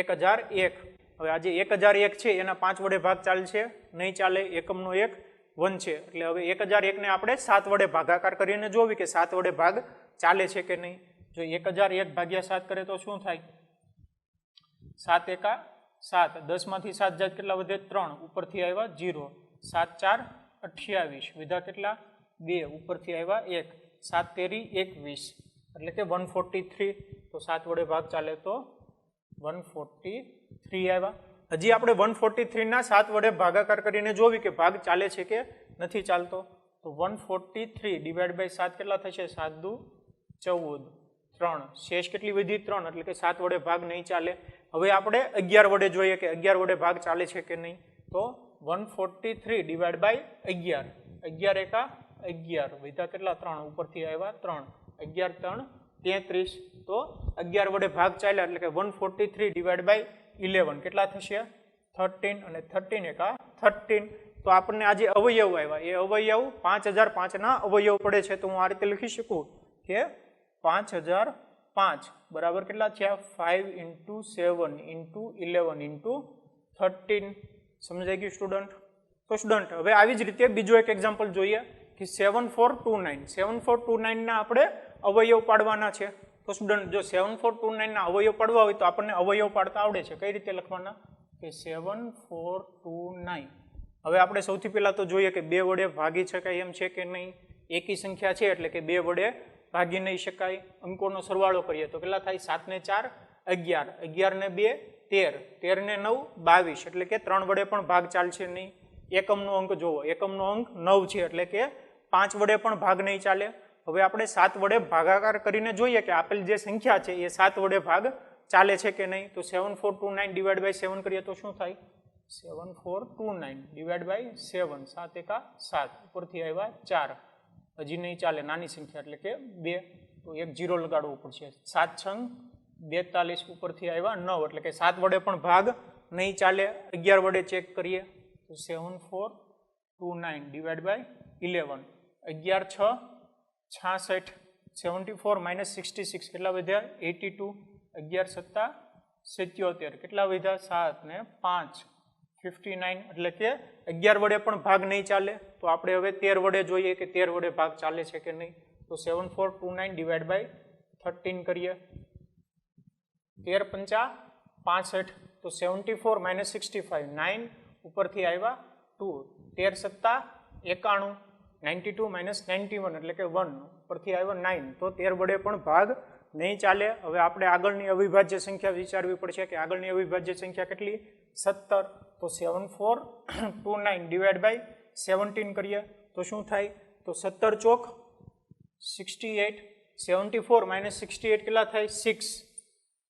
1001. હવે આ જે 1001 છે એના 5 વડે ભાગ ચાલશે નહીં ચાલે. એકમનો 1 1 છે. એટલે હવે 1001 ને આપણે 7 વડે ભાગાકાર કરીને જોવી કે 7 વડે ભાગ ચાલે છે કે નહીં. જો 1001 ભાગ્યા 7 કરે તો શું થાય? 7 એકા 7, 10 માંથી 7 જાય કેટલા વધે? 3, ઉપરથી આવ્યા 0. 7 4 28, વિધા કેટલા? 2, ઉપરથી આવ્યા 1. 7 તેરી 21 એટલે કે 143. તો 7 વડે ભાગ ચાલે તો 143 આવ્યા. હજી આપણે 143 ના 7 વડે ભાગાકાર કરીને જોવી કે ભાગ ચાલે છે કે નથી ચાલતો. તો 143 ડિવાઈડ બાય 7 કેટલા થશે? 7 દુ 14, 3. શેષ કેટલી વધી? 3. એટલે કે 7 વડે ભાગ નહીં ચાલે. હવે આપણે 11 વડે જોઈએ કે 11 વડે ભાગ ચાલે છે કે નહીં. તો 143 ડિવાઈડ બાય 11, 11 એકા 11, વિધા કેટલા? 3, ઉપરથી આવ્યા 3. 11 3 33. તો 11 વડે ભાગ ચાલ્યા એટલે કે 143 ડિવાઈડ બાય 11 કેટલા થશે? 13. અને 13 એકા 13. તો આપણને આ જે અવયવ આવ્યા એ અવયવ 5005 ના અવયવ પડે છે. તો હું આ રીતે લખી શકું કે 5005 બરાબર કેટલા થયા? 5 × 7 × 11 × 13. સમજાઈ ગયું સ્ટુડન્ટ? તો સ્ટુડન્ટ હવે આવી જ રીતે બીજો એક એક્ઝામ્પલ જોઈએ કે 7429. 7429 ના આપણે અવયવ પાડવાના છે. તો સ્ટુડન્ટ જો 7429 ના અવયવ પાડવા હોય તો આપણને અવયવ પાડતા આવડે છે. કઈ રીતે લખવાના? કે 7429. હવે આપણે સૌથી પહેલા તો જોઈએ કે 2 વડે ભાગી શકાય એમ છે કે નહીં. એકી સંખ્યા છે એટલે કે 2 વડે ભાગી નહીં શકાય. અંકોનો સરવાળો કરીએ તો કેટલા થાય? 7 ને 4 11, 11 ને 2 13, 13 ને 9 22 એટલે કે 3 વડે પણ ભાગ ચાલશે નહીં. એકમનો અંક જોવો. એકમનો અંક 9 છે એટલે કે 5 વડે પણ ભાગ નહીં ચાલે. હવે આપણે 7 વડે ભાગાકાર કરીને જોઈએ કે આપેલ જે સંખ્યા છે એ 7 વડે ભાગ ચાલે છે કે નહીં. તો 7429 ડિવાઈડ બાય 7 કરીએ તો શું થાય? 7429 ડિવાઈડ બાય 7, 7 એકા 7, ઉપરથી આવ્યા 4. હજી નહીં ચાલે, નાની સંખ્યા એટલે કે 2, તો 1 0 લગાડવું પડશે. 7 છંગ 42, ઉપરથી આવ્યા 9, એટલે કે 7 વડે પણ ભાગ નહીં ચાલે. 11 વડે ચેક કરીએ તો 7429 ડિવાઈડ બાય 11, 11 6 66, 74 માઇનસ 66 કેટલા વધ્યા? 82, 11 સત્તા 77, કેટલા વધ્યા? 7 ને 5 59, એટલે કે 11 વડે પણ ભાગ નહીં ચાલે. તો આપણે હવે 13 વડે જોઈએ કે 13 વડે ભાગ ચાલે છે કે નહીં. તો 7429 ડિવાઈડ બાય 13 કરીએ, 13 પંચા 65, તો 74 માઇનસ 65 9, ઉપરથી આવ્યા 2, 13 સત્તા 91, 92 માઇનસ 91 એટલે કે 1, ઉપરથી આવ્યો 9. તો 13 વડે પણ ભાગ નહીં ચાલે. હવે આપણે આગળની અવિભાજ્ય સંખ્યા વિચારવી પડશે કે આગળની અવિભાજ્ય સંખ્યા કેટલી? 17. તો 7429 ડિવાઈડ બાય 17 કરીએ તો શું થાય? તો 17 ચોક 68, 74 માઇનસ 68 કેટલા થાય? 6,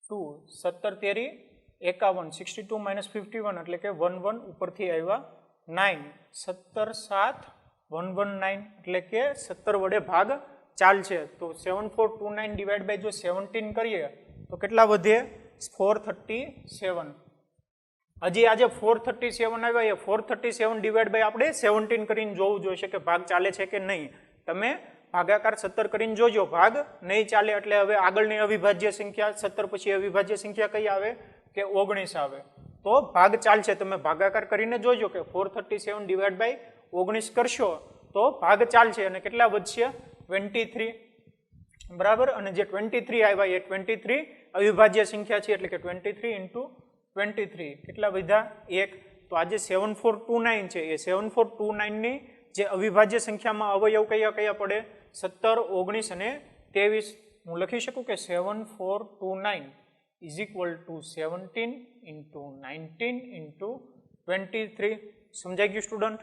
2, 17 તેરી 51, 62 માઇનસ 51 એટલે કે 11, ઉપરથી આવ્યા 9, 17 7 119 એટલે કે 17 વડે ભાગ ચાલશે. તો 7429 ડિવાઈડ બાય જો 17 કરીએ તો કેટલા વધે? 437. હજી આજે 437 આવ્યા, એ 437 ડિવાઈડ બાય આપણે 17 કરીને જોવું જોઈશે કે ભાગ ચાલે છે કે નહીં. તમે ભાગાકાર 17 કરીને જોજો, ભાગ નહીં ચાલે. એટલે હવે આગળની અવિભાજ્ય સંખ્યા 17 પછી અવિભાજ્ય સંખ્યા કઈ આવે? કે 19 આવે. તો ભાગ ચાલશે. તમે ભાગાકાર કરીને જોજો કે 437 ડિવાઈડ બાય 19 કરશો તો ભાગ ચાલશે. અને કેટલા વધશે? 23, બરાબર. અને જે 23 આવ્યા એ 23 અવિભાજ્ય સંખ્યા છે, એટલે કે 23 into 23 કેટલા વધ્યા? 1. તો આજે 7429 છે એ 7429 ની જે અવિભાજ્ય સંખ્યામાં અવયવ કયા કયા પડે? 17, 19 અને 23. હું લખી શકું કે 7429 is equal to 17 into 19 into 23. સમજાઈ ગયું સ્ટુડન્ટ?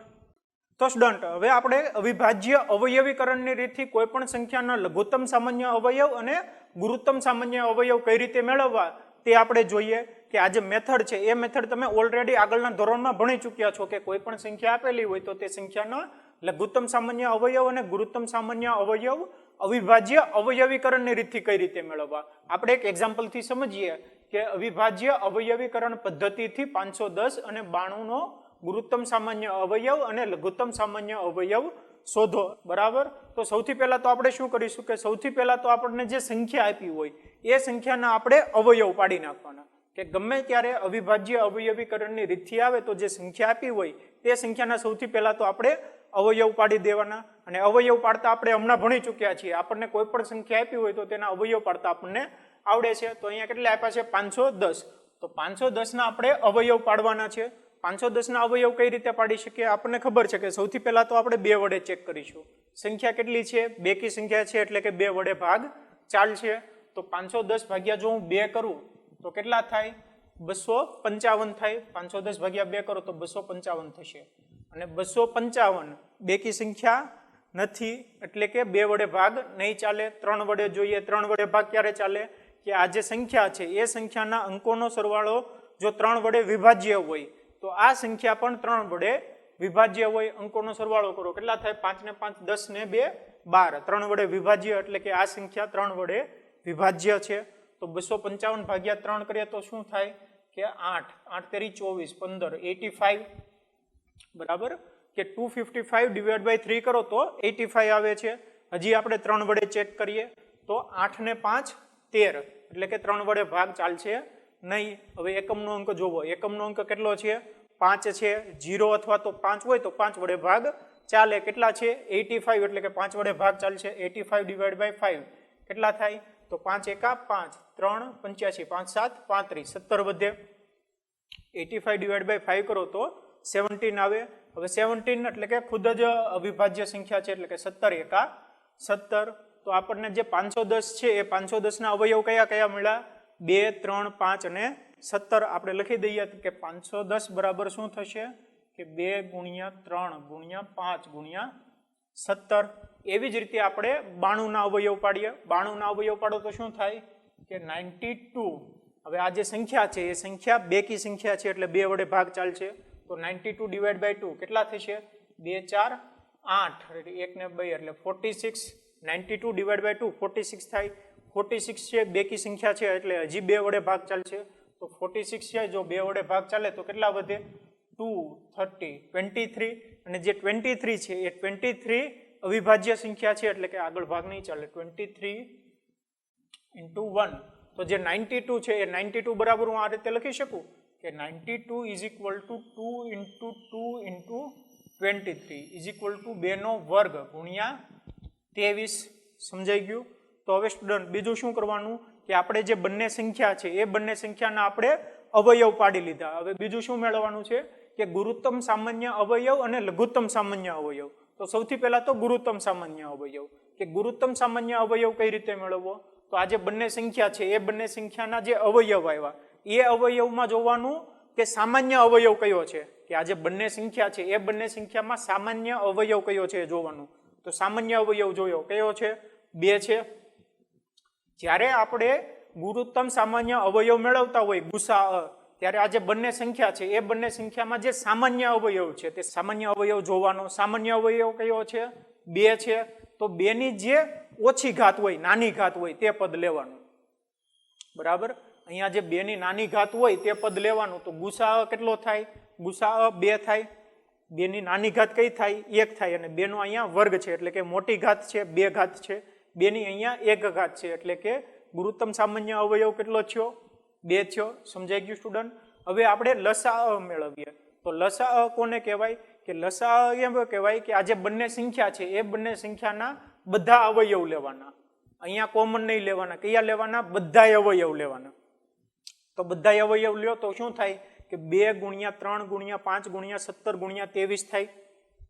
તો સ્ટુડન્ટ હવે આપણે અવિભાજ્ય અવયવીકરણની રીતથી કોઈ પણ સંખ્યાના લઘુત્તમ સામાન્ય અવયવ અને ગુરુત્તમ સામાન્ય અવયવ કઈ રીતે મેળવવા તે આપણે જોઈએ. કે આ જે મેથડ છે એ મેથડ તમે ઓલરેડી આગળના ધોરણમાં ભણી ચૂક્યા છો કે કોઈ પણ સંખ્યા આપેલી હોય તો તે સંખ્યાના લઘુત્તમ સામાન્ય અવયવ અને ગુરુત્તમ સામાન્ય અવયવ અવિભાજ્ય અવયવીકરણની રીતથી કઈ રીતે મેળવવા. આપણે એક એક્ઝામ્પલથી સમજીએ કે અવિભાજ્ય અવયવીકરણ પદ્ધતિથી 510 અને 92 નો ગુરુત્તમ સામાન્ય અવયવ અને લઘુત્તમ સામાન્ય અવયવ શોધો. બરાબર. તો સૌથી પહેલા તો આપણે શું કરીશું કે સૌથી પહેલા તો આપણને જે સંખ્યા આપી હોય એ સંખ્યાના આપણે અવયવ પાડી નાખવાના. કે ગમે ત્યારે અવિભાજ્ય અવયવીકરણની રીતથી આવે તો જે સંખ્યા આપી હોય તે સંખ્યાના સૌથી પહેલા તો આપણે અવયવ પાડી દેવાના. અને અવયવ પાડતા આપણે હમણાં ભણી ચૂક્યા છીએ. આપણને કોઈ પણ સંખ્યા આપી હોય તો તેના અવયવ પાડતા આપણને આવડે છે. તો અહીંયા કેટલા આપ્યા છે? 510. તો 510 ના આપણે અવયવ પાડવાના છે. 510 ના અવયવ કઈ રીતે પાડી શકીએ? આપણને ખબર છે કે સૌથી પહેલા તો આપણે 2 વડે ચેક કરીશું. સંખ્યા કેટલી છે? બેકી સંખ્યા છે એટલે કે 2 વડે ભાગ ચાલશે. તો 510 ભાગ્યા જો હું 2 કરું તો કેટલા થાય? 255 થાય. 510 ભાગ્યા 2 કરો તો 255 થશે. અને 255 બેકી સંખ્યા નથી એટલે કે 2 વડે ભાગ નહીં ચાલે. 3 વડે જોઈએ. 3 વડે ભાગ ક્યારે ચાલે? કે આ જે સંખ્યા છે એ સંખ્યાના અંકોનો સરવાળો જો 3 વડે વિભાજ્ય હોય તો આ સંખ્યા પણ 3 વડે વિભાજ્ય હોય. અંકોનો સરવાળો કરો કેટલા થાય? 5 ને 5 10 ને 2 12. 3 વડે વિભાજ્ય એટલે કે આ સંખ્યા 3 વડે વિભાજ્ય છે. તો 255 ભાગ્યા 3 કરીએ તો શું થાય? કે 8, 8 તેરી 24, 15, 85. બરાબર. કે 255 ડિવાઈડ બાય 3 કરો તો 85 આવે છે. હજી આપણે 3 વડે ચેક કરીએ તો 8 ને 5 13 એટલે કે 3 વડે ભાગ ચાલશે નહીં. હવે એકમનો અંક જોવો. એકમનો અંક કેટલો છે? 5 છે. 0 અથવા તો 5 હોય તો 5 વડે ભાગ ચાલે. કેટલા છે? 85 એટલે કે 5 વડે ભાગ ચાલશે. 85 ડિવાઈડ બાય 5 કેટલા થાય? તો 5 એકા 5, 3 85, 5 7 35, 17 વધે. 85 ડિવાઈડ બાય 5 કરો તો 17 આવે. હવે 17 એટલે કે ખુદ જ અવિભાજ્ય સંખ્યા છે એટલે કે 17 એકા 17. તો આપણને જે 510 છે એ 510 ના અવયવ કયા કયા મળ્યા? 2, 3, 5 અને 17. આપણે લખી દઈએ કે 510 બરાબર શું થશે? કે 2 ગુણ્યા 3 ગુણ્યા 5 ગુણ્યા 17. એવી જ રીતે આપણે 92 ના અવયવ પાડીએ. 92 ના અવયવ પાડો તો શું થાય કે 92. હવે આ જે સંખ્યા છે એ સંખ્યા બેકી સંખ્યા છે એટલે 2 વડે ભાગ ચાલશે. તો 92 ડિવાઈડ બાય 2 કેટલા થશે? 2 4 8 1 ને 2 એટલે 46. 92 ડિવાઈડ બાય 2 46 થાય. 46 છે બેકી સંખ્યા છે એટલે હજી 2 વડે ભાગ ચાલશે. તો 46 છે જો 2 વડે ભાગ ચાલે તો કેટલા વધે? 2 30 23. અને જે 23 છે એ 23 અવિભાજ્ય સંખ્યા છે એટલે કે આગળ ભાગ નહીં ચાલે. 23 into 1. તો જે 92 છે એ 92 બરાબર હું આ રીતે લખી શકું કે 92 is equal to 2 into 2 into 23 is equal to 2 નો વર્ગ ગુણ્યા 23. સમજાઈ ગયું? તો હવે સ્ટુડન્ટ બીજું શું કરવાનું કે આપણે જે બંને સંખ્યા છે એ બંને સંખ્યાના આપણે અવયવ પાડી લીધા. હવે બીજું શું મેળવવાનું છે કે ગુરુત્તમ સામાન્ય અવયવ અને લઘુત્તમ સામાન્ય અવયવ. તો સૌથી પહેલા તો ગુરુત્તમ સામાન્ય અવયવ કે ગુરુત્તમ સામાન્ય અવયવ કઈ રીતે મેળવવો? તો આ જે બંને સંખ્યા છે એ બંને સંખ્યાના જે અવયવ આવ્યા એ અવયવમાં જોવાનું કે સામાન્ય અવયવ કયો છે, કે આ જે બંને સંખ્યા છે એ બંને સંખ્યામાં સામાન્ય અવયવ કયો છે જોવાનું. તો સામાન્ય અવયવ જોયો કયો છે? 2 છે. જ્યારે આપણે ગુરુત્તમ સામાન્ય અવયવ મેળવતા હોય ગુસા ત્યારે આ જે બંને સંખ્યા છે એ બંને સંખ્યામાં જે સામાન્ય અવયવ છે તે સામાન્ય અવયવ જોવાનો. સામાન્ય અવયવ કયો છે? 2 છે. તો 2 ની જે ઓછી ઘાત હોય નાની ઘાત હોય તે પદ લેવાનું. બરાબર? અહીંયા જે 2 ની નાની ઘાત હોય તે પદ લેવાનું. તો ગુસા કેટલો થાય? ગુસા 2 થાય. 2 ની નાની ઘાત કઈ થાય? 1 થાય. અને 2 નો અહીંયા વર્ગ છે એટલે કે મોટી ઘાત છે 2 ઘાત છે. 2 ની અહીંયા 1 ઘાત છે એટલે કે ગુરુત્તમ સામાન્ય અવયવ કેટલો થયો? 2 થયો. સમજાઈ ગયું સ્ટુડન્ટ? હવે આપણે લસા મેળવીએ. તો લસા કોને કહેવાય? કે લસા એમ કહેવાય કે આ જે બંને સંખ્યા છે એ બંને સંખ્યાના બધા અવયવ લેવાના. અહીંયા કોમન નહીં લેવાના. કયા લેવાના? બધા અવયવ લેવાના. તો બધા અવયવ લ્યો તો શું થાય કે 2 ગુણ્યા 3 ગુણ્યા 5 ગુણ્યા 17 ગુણ્યા 23 થાય.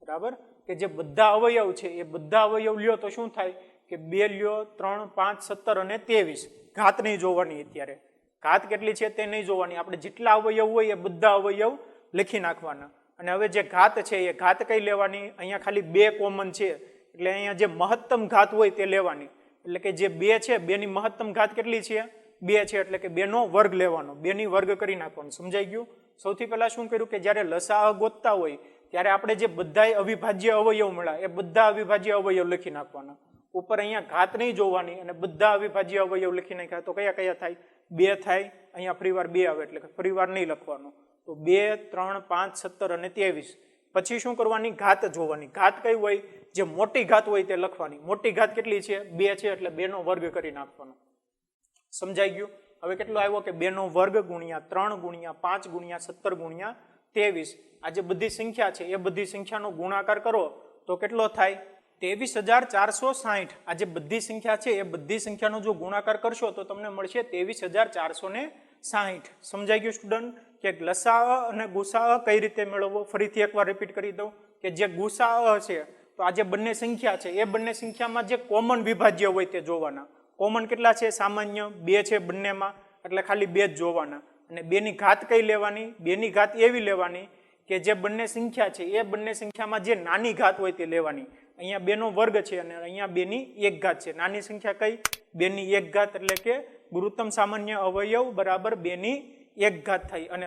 બરાબર? કે જે બધા અવયવ છે એ બધા અવયવ લ્યો તો શું થાય કે 2 લ્યો 3 5 17 અને 23. ઘાત નહીં જોવાની. અત્યારે ઘાત કેટલી છે તે નહીં જોવાની. આપણે જેટલા અવયવ હોય એ બધા અવયવ લખી નાખવાના. અને હવે જે ઘાત છે એ ઘાત કઈ લેવાની? અહીંયા ખાલી 2 કોમન છે એટલે અહીંયા જે મહત્તમ ઘાત હોય તે લેવાની. એટલે કે જે 2 છે 2 ની મહત્તમ ઘાત કેટલી છે? 2 છે એટલે કે 2 નો વર્ગ લેવાનો. 2 ની વર્ગ કરી નાખવાનો. સમજાઈ ગયું? સૌથી પહેલા શું કર્યું કે જ્યારે લસા ગોતતા હોય ત્યારે આપણે જે બધા અવિભાજ્ય અવયવ મળ્યા એ બધા અવિભાજ્ય અવયવ લખી નાખવાના. ઉપર અહીંયા ઘાત નહીં જોવાની અને બધા અવિભાજ્ય અવયવ લખી નાખ્યા તો કયા કયા થાય? 2 થાય. અહીંયા ફરીવાર 2 આવે એટલે કે ફરીવાર નહીં લખવાનું. તો 2 3 5 17 અને 23. પછી શું કરવાની? ઘાત જોવાની. ઘાત કઈ હોય? જે મોટી ઘાત હોય તે લખવાની. મોટી ઘાત કેટલી છે? 2 છે એટલે 2 નો વર્ગ કરી નાખવાનો. સમજાઈ ગયું? હવે કેટલો આવ્યો કે 2 નો વર્ગ ગુણ્યા 3 ગુણ્યા 5 ગુણ્યા 17 ગુણ્યા 23. આ જે બધી સંખ્યા છે એ બધી સંખ્યાનો ગુણાકાર કરો તો કેટલો થાય? 23460. આ જે બધી સંખ્યા છે એ બધી સંખ્યાનો જો ગુણાકાર કરશો તો તમને મળશે 23460. સમજાઈ ગયું સ્ટુડન્ટ? કે લસા અને ગુસા કઈ રીતે મેળવવો? ફરીથી એકવાર રિપીટ કરી દઉં કે જે ગુસા છે તો આ જે બંને સંખ્યા છે એ બંને સંખ્યામાં જે કોમન વિભાજ્ય હોય તે જોવાના. કોમન કેટલા છે? સામાન્ય 2 છે બંનેમાં એટલે ખાલી 2 જ જોવાના. અને 2 ની ઘાત કઈ લેવાની? 2 ની ઘાત એવી લેવાની કે જે બંને સંખ્યા છે એ બંને સંખ્યામાં જે નાની ઘાત હોય તે લેવાની. અહીંયા 2 નો વર્ગ છે અને અહીંયા 2 ની 1 ઘાત છે. નાની સંખ્યા કઈ? 2 ની 1 ઘાત એટલે કે ગુરુત્તમ સામાન્ય અવયવ બરાબર 2 ની 1 ઘાત થાય. અને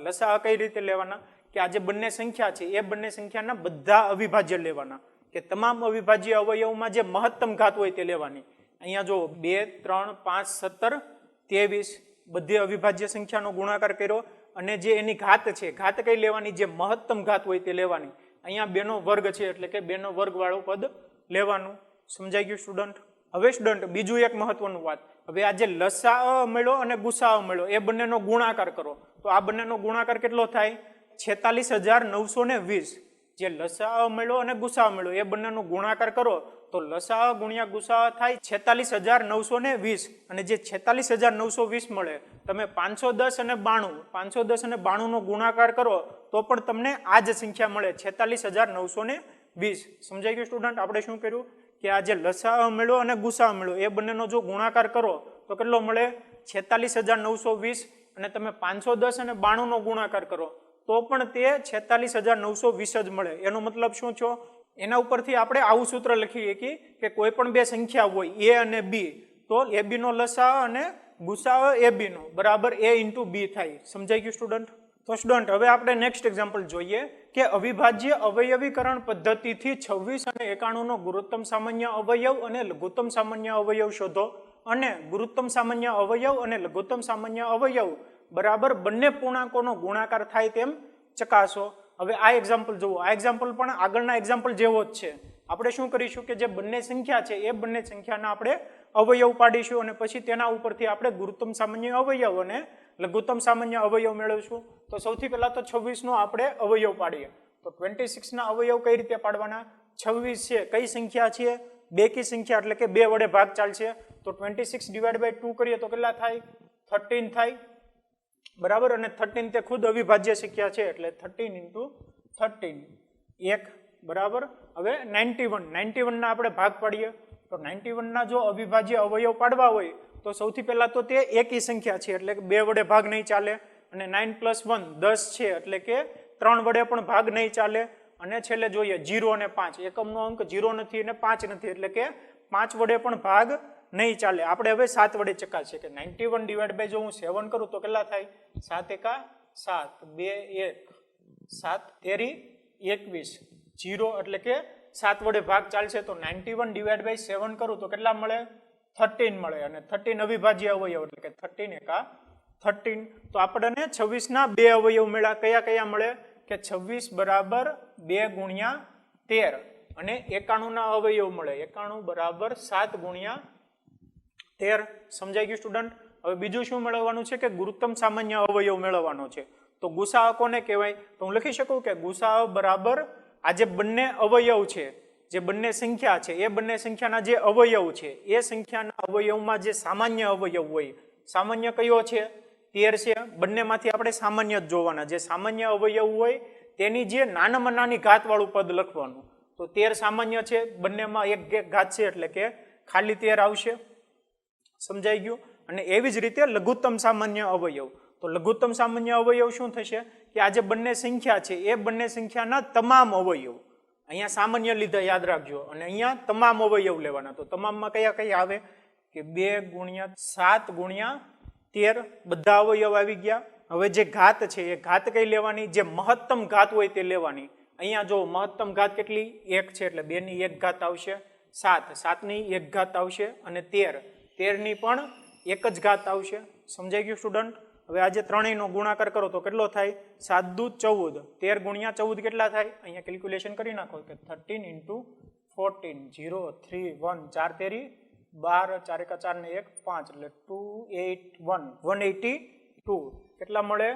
લસા કઈ રીતે લેવાના? કે આ જે બંને સંખ્યા છે એ બંને સંખ્યાના બધા અવિભાજ્ય લેવાના. કે તમામ અવિભાજ્ય અવયવમાં જે મહત્તમ ઘાત હોય તે લેવાની. અહીંયા જો 2 3 5 17 23 બધી અવિભાજ્ય સંખ્યાનો ગુણાકાર કર્યો અને જે એની ઘાત છે ઘાત કઈ લેવાની? જે મહત્તમ ઘાત હોય તે લેવાની. અહીંયા 2 નો વર્ગ છે એટલે કે 2 નો વર્ગ વાળું પદ લેવાનું. સમજાઈ ગયું સ્ટુડન્ટ? હવે સ્ટુડન્ટ બીજું એક મહત્વનું વાત. હવે આ જે લસા મળ્યો અને ગુસા મળ્યો એ બંનેનો ગુણાકાર કરો તો આ બંનેનો ગુણાકાર કેટલો થાય? 46920. જે લસા મળ્યો અને ગુસા મળ્યો એ બંનેનો ગુણાકાર કરો તો લસા ગુણ્યા ગુસા થાય 46920. અને જે 46920 મળે તમે 510 અને 92 નો ગુણાકાર કરો તો પણ તમને આ જ સંખ્યા મળે 46920. સમજાઈ ગયું સ્ટુડન્ટ? આપણે શું કર્યું કે આ જે લસા મળ્યો અને ગુસા મળ્યો એ બંનેનો જો ગુણાકાર કરો તો કેટલો મળે? 46920. અને તમે 510 અને 92 નો ગુણાકાર કરો તો પણ તે 46920 જ મળે. એનો મતલબ શું છો એના ઉપરથી આપણે આવું સૂત્ર લખીએ કે કોઈ પણ બે સંખ્યા હોય a અને b, તો ab નો લસાઅ અને ગુસાઅ ab નો બરાબર a ઇન્ટુ b થાય. સમજાઈ ગયું સ્ટુડન્ટ? તો સ્ટુડન્ટ હવે આપણે નેક્સ્ટ એક્ઝામ્પલ જોઈએ કે અવિભાજ્ય અવયવીકરણ પદ્ધતિથી 26 અને 91 નો ગુરુત્તમ સામાન્ય અવયવ અને લઘુત્તમ સામાન્ય અવયવ શોધો અને ગુરુત્તમ સામાન્ય અવયવ અને લઘુત્તમ સામાન્ય અવયવ બરાબર બંને પૂર્ણાંકોનો ગુણાકાર થાય તેમ ચકાસો. હવે આ એક્ઝામ્પલ જુઓ, આ એક્ઝામ્પલ પણ આગળના એક્ઝામ્પલ જેવો જ છે. આપણે શું કરીશું કે જે બંને સંખ્યા છે એ બંને સંખ્યાના આપણે અવયવ પાડીશું અને પછી તેના ઉપરથી આપણે ગુરુત્તમ સામાન્ય અવયવ અને લઘુત્તમ સામાન્ય અવયવ મેળવીશું. તો સૌથી પહેલા તો 26 નો આપણે અવયવ પાડીએ. તો 26 ના અવયવ કઈ રીતે પાડવાના? 26 છે કઈ સંખ્યા છે? બેકી સંખ્યા એટલે કે 2 વડે ભાગ ચાલશે. તો 26 ડિવાઇડ બાય 2 કરીએ તો કેટલા થાય? 13 થાય બરાબર. અને 13 તે ખુદ અવિભાજ્ય સંખ્યા છે એટલે 13 ઇન્ટુ 13 1 બરાબર. હવે 91 ના આપણે ભાગ પાડીએ. તો 91 ના જો અવિભાજ્ય અવયવ પાડવા હોય તો સૌથી પહેલા તો તે એકી સંખ્યા છે એટલે કે 2 વડે ભાગ નહીં ચાલે. અને 9 + 1 10 છે એટલે કે 3 વડે પણ ભાગ નહીં ચાલે. અને છેલ્લે જોઈએ 0 અને 5, એકમનો અંક 0 નથી અને 5 નથી એટલે કે 5 વડે પણ ભાગ નહીં ચાલે. આપણે હવે 7 વડે ચકાસીએ કે 91 ડિવાઇડ બાય જો હું 7 કરું તો કેટલા થાય? 7 એકા 7, 2 1, 7 તેરી 21, 0 એટલે કે 7 વડે ભાગ ચાલશે. તો 91 ડિવાઇડ બાય 7 કરું તો કેટલા મળે? 13 મળે. અને 13 અવિભાજ્ય અવયવ એટલે કે 13 એકા 13. તો આપણને 26 ના 2 અવયવ મળ્યા. કયા કયા મળે? કે 26 બરાબર 2 ગુણ્યા 13 અને 91 ના અવયવ મળે. 91 બરાબર 7 ગુણ્યા 13. સમજાઈ ગયું સ્ટુડન્ટ? હવે બીજું શું મેળવવાનું છે કે ગુરુત્તમ સામાન્ય અવયવ મેળવવાનો છે. તો ગુસાઅ કોને કહેવાય? તો હું લખી શકું કે ગુસાઅ બરાબર આ જે બંને અવયવ છે, જે બંને સંખ્યા છે એ બંને સંખ્યાના જે અવયવ છે એ સંખ્યાના અવયવમાં જે સામાન્ય અવયવ હોય, સામાન્ય કયો છે? 13 છે. બંનેમાંથી આપણે સામાન્ય જ જોવાના. જે સામાન્ય અવયવ હોય તેની જે નાનામાં નાની ઘાત વાળું પદ લખવાનું. તો 13 સામાન્ય છે, બંનેમાં એક ઘાત છે એટલે કે ખાલી 13 આવશે. સમજાઈ ગયું? અને એવી જ રીતે લઘુત્તમ સામાન્ય અવયવ. તો લઘુત્તમ સામાન્ય અવયવ શું થશે કે આ જે બંને સંખ્યા છે એ બંને સંખ્યાના તમામ અવયવ, અહીંયા સામાન્ય લીધા યાદ રાખજો, અને અહીંયા તમામ અવયવ લેવાના. તો તમામમાં કયા કયા આવે? કે 2 ગુણ્યા 7 ગુણ્યા 13 બધા અવયવ આવી ગયા. હવે જે ઘાત છે એ ઘાત કઈ લેવાની? જે મહત્તમ ઘાત હોય તે લેવાની. અહીંયા જો મહત્તમ ઘાત કેટલી? 1 છે એટલે 2 ની 1 ઘાત આવશે. 7, 7 ની 1 ઘાત આવશે. અને 13 ની પણ 1 જ ઘાત આવશે. સમજાઈ ગયું સ્ટુડન્ટ? હવે આજે ત્રણેયનો ગુણાકાર કરો તો કેટલો થાય? 7 દુ 14. 13 ગુણ્યા 14 કેટલા થાય? અહીંયા કેલ્ક્યુલેશન કરી નાખો કે 13 ઇન્ટુ 14, 0 3 1 4 તેરી 12, 4 એકા 4 ને 1 5 એટલે 281, 182. કેટલા મળે?